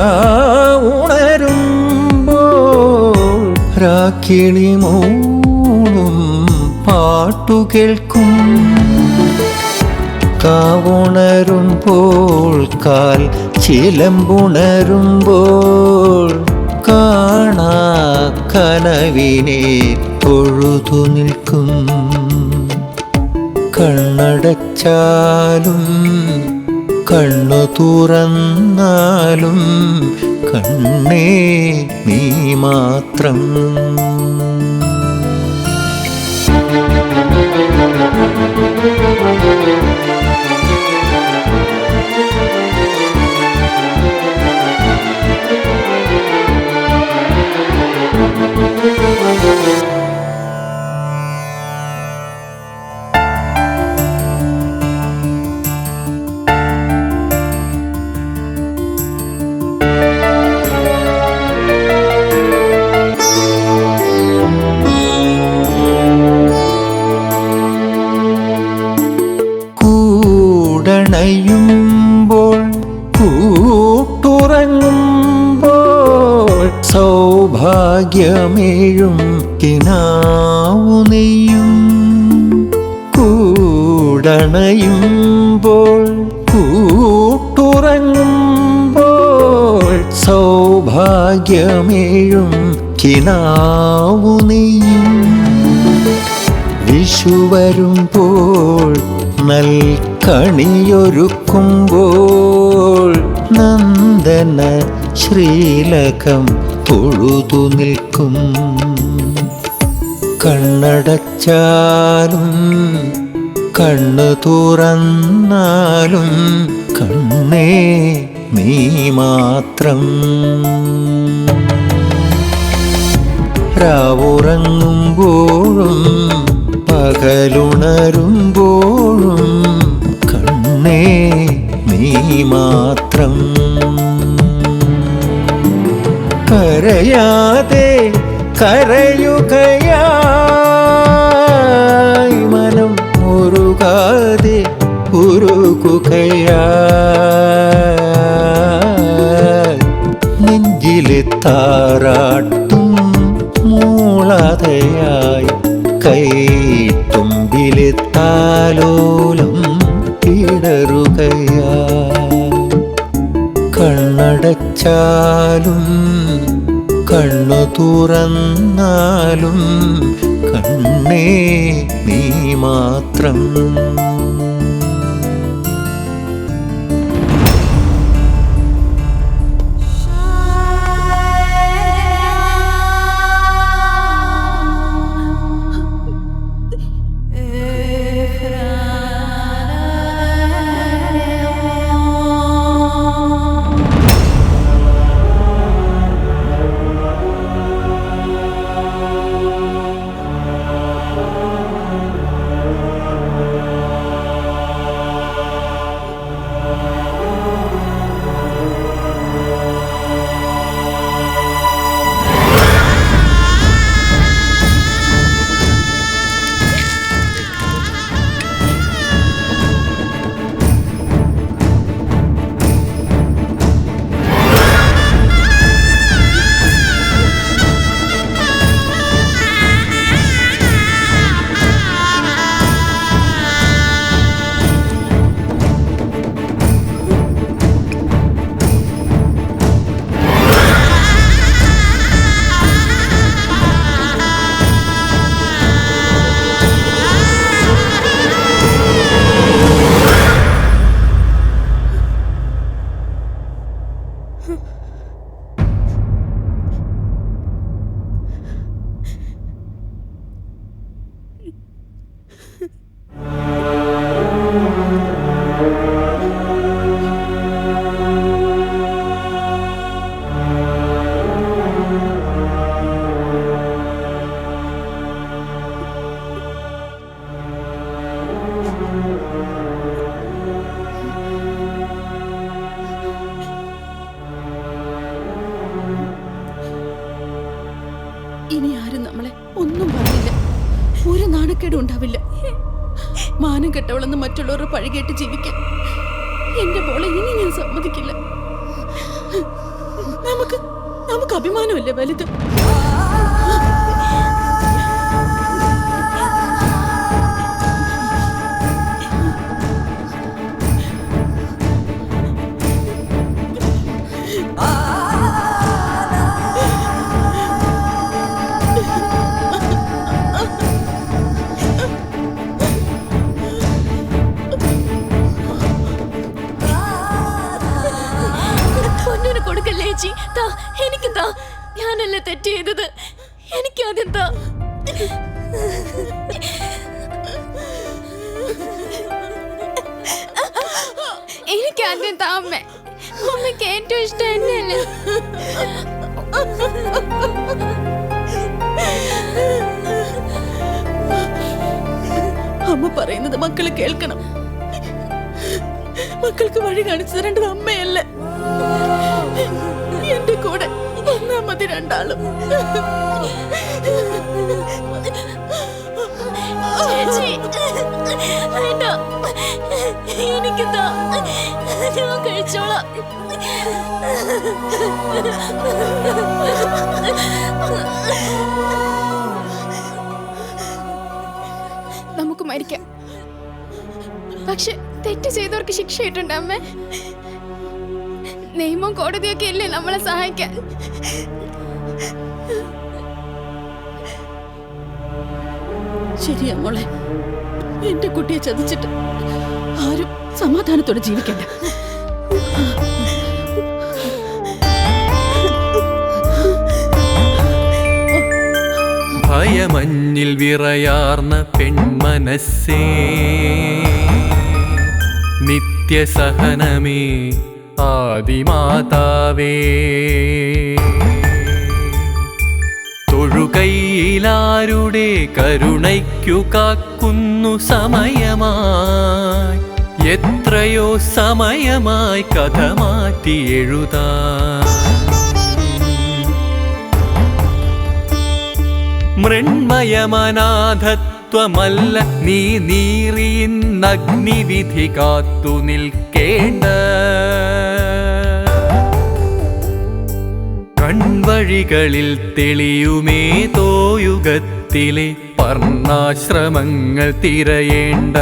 രാക്കിളി മൂളും പാട്ടു കേൾക്കും. കാവുണരുമ്പോൾ കാൽ ചിലമ്പുണരുമ്പോൾ കാണാ കനവിനെ തൊഴുതു നിൽക്കും. കണ്ണടച്ചാലും കണ്ണു തുറന്നാലും കണ്ണേ നീ മാത്രം. കൂടണയുമ്പോൾ കൂട്ടുറങ്ങുമ്പോൾ സൗഭാഗ്യമേഴും കിനാവു നെയ്യും. കൂടണയുമ്പോൾ കൂട്ടുറങ്ങുമ്പോൾ സൗഭാഗ്യമേഴും കിനാവു നെയ്യും. വിഷു വരുമ്പോൾ നൽകണിയൊരുക്കുമ്പോൾ നന്ദന ശ്രീലകം തൊഴുതു നിൽക്കും. കണ്ണടച്ചാലും കണ്ണു തുറന്നാലും കണ്ണേ നീ മാത്രം. രാവുറങ്ങുമ്പോഴും പകലുണരുമ്പോഴും കണ്ണേ നീ മാത്രം. കരയാതെ കരയുകയായി മനം ഉരുകാതെ ഉരുകുകയായി നെഞ്ചിലെ താരാട്ടും മൂളാതെയായി കൈത്തുമ്പിലെ താലോലം ഇടറുകയായി കണ്ണടച്ചാലും കണ്ണു തുറന്നാലും കണ്ണേ നീ മാത്രം. ഇനി ആരും നമ്മളെ ഒന്നും പറയില്ല, ഒരു നാണക്കേടും ഉണ്ടാവില്ല. മാനം കെട്ടവളെന്ന് മറ്റുള്ളവർ പഴികേട്ട് ജീവിക്കാൻ എന്റെ മോളെ ഇനി ഞാൻ സമ്മതിക്കില്ല. നമുക്ക് അഭിമാനമല്ലേ വലുത്. എനിക്ക് താ, ഞാനല്ലേ തെറ്റ് ചെയ്തത്, എനിക്ക് ആദ്യം താ. എനിക്ക് ആദ്യം താ അമ്മ. അമ്മയ്ക്ക് ഏറ്റവും ഇഷ്ടം എന്നെയല്ലേ. അമ്മ പറയുന്നത് മക്കള് കേൾക്കണം. മക്കൾക്ക് വഴി കാണിച്ചു തരേണ്ടത് അമ്മയല്ല. എന്റെ കൂടെ ഒന്നാ മതി രണ്ടാളും. എനിക്ക് ഞാൻ കഴിച്ചോളാം. നമുക്ക് മരിക്കാം, പക്ഷെ തെറ്റ് ചെയ്തവർക്ക് ശിക്ഷ കിട്ടണ്ടേ അമ്മേ? നിയമം കോടതിയൊക്കെ ഇല്ലേ നമ്മളെ സഹായിക്കാൻ? ശരിയാ മോളെ, എന്റെ കുട്ടിയെ ചതിച്ചിട്ട് ആരും സമാധാനത്തോടെ ജീവിക്കണ്ട. ഭയമഞ്ഞിൽ വിറയാർന്ന പെൺമനസ്സേ, നിത്യസഹനമേ ആദിമാതാവേ. തൊഴുകൈയിലാരുടെ കരുണയ്ക്കു കാക്കുന്നു സമയമായി, എത്രയോ സമയമായി കഥ മാറ്റി എഴുതാൻ. മൃണ്മയമനാഥത്വമല്ല നീ നീറിയിന്നഗ്നിവിധി കാത്തു നിൽക്കേണ്ട. കൺവഴികളിൽ തെളിയുമേതോ യുഗത്തിലെ വർണ്ണാശ്രമങ്ങൾ തിരയേണ്ട.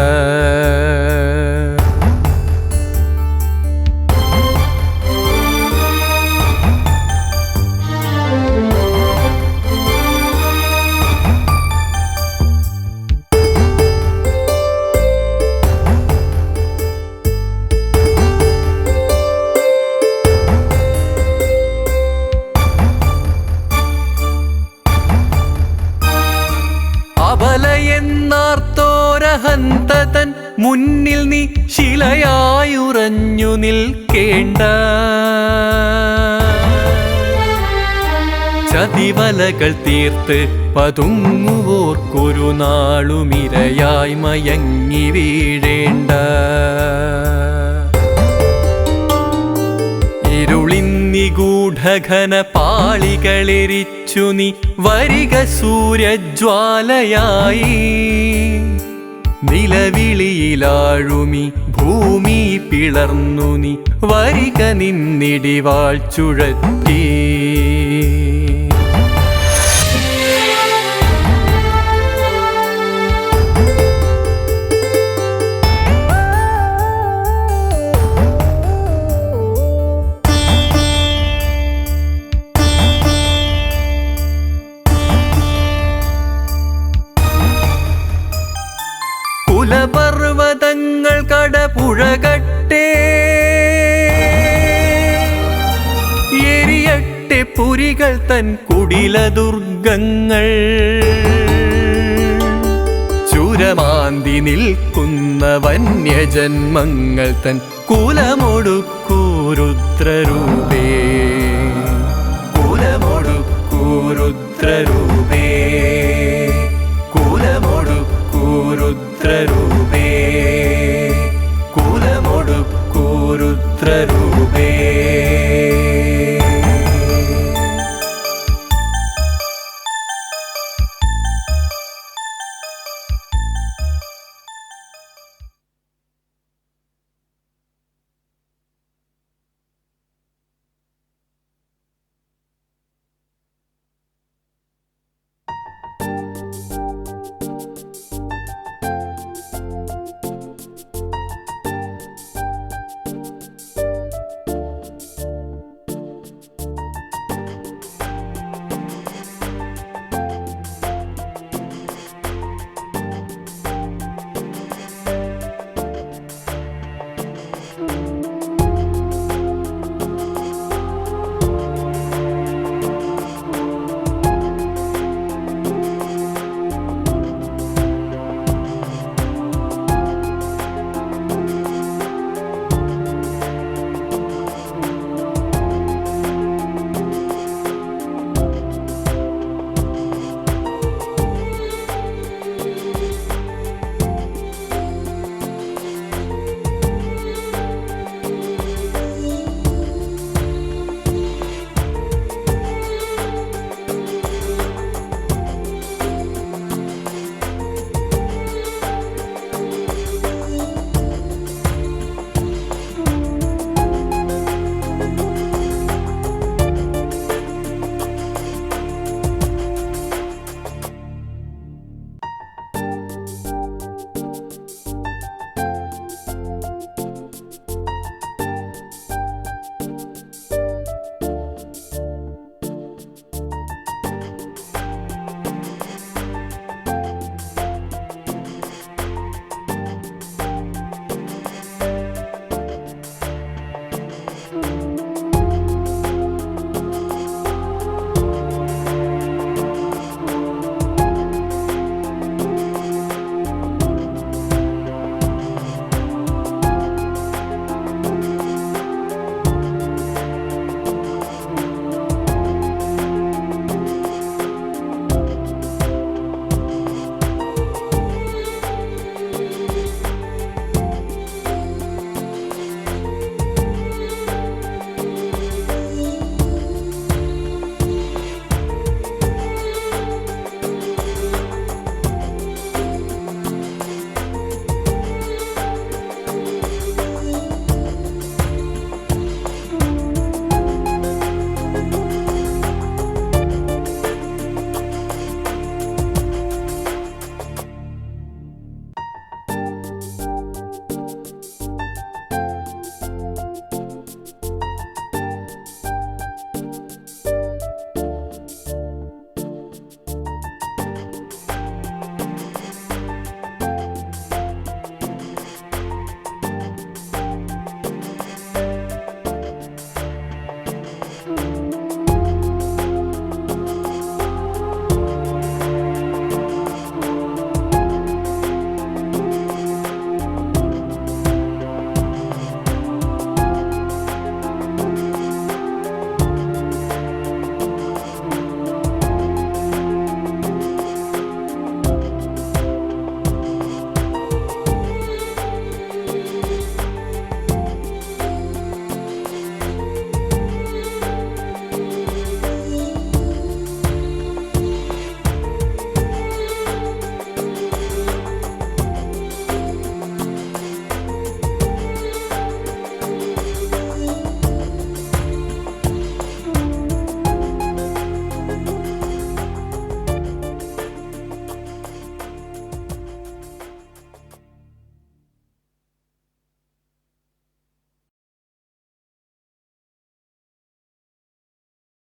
അബലയെന്നാർത്തോരഹന്തതൻ മുന്നിൽ നീ ശിലയായുറഞ്ഞു നിൽക്കേണ്ട. ചതിവലകൾ തീർത്ത് പതുങ്ങുവോർക്കൊരു നാളുമിരയായി മയങ്ങി വീഴേണ്ട. ഇരുളിൻ നിഗൂഢഘന പാളികളെരിച്ചു നീ വരിക സൂര്യജ്വാലയായി. നിലവിളിയിലാഴുമി ഭൂമി പിളർന്നു നീ വരിക നിന്നിടിവാൾ ചുഴറ്റി. കുലപർവതങ്ങൾ കടപുഴകട്ടെ, എരിയട്ടെ പുരികൾ തൻ കുടിലദുർഗങ്ങൾ. ചുരമാന്തി നിൽക്കുന്ന വന്യജന്മങ്ങൾ തൻ കുലമൊടുക്കൂ രുദ്രരൂപേ, കുലമൊടുക്കൂ രുദ്രരൂപേ.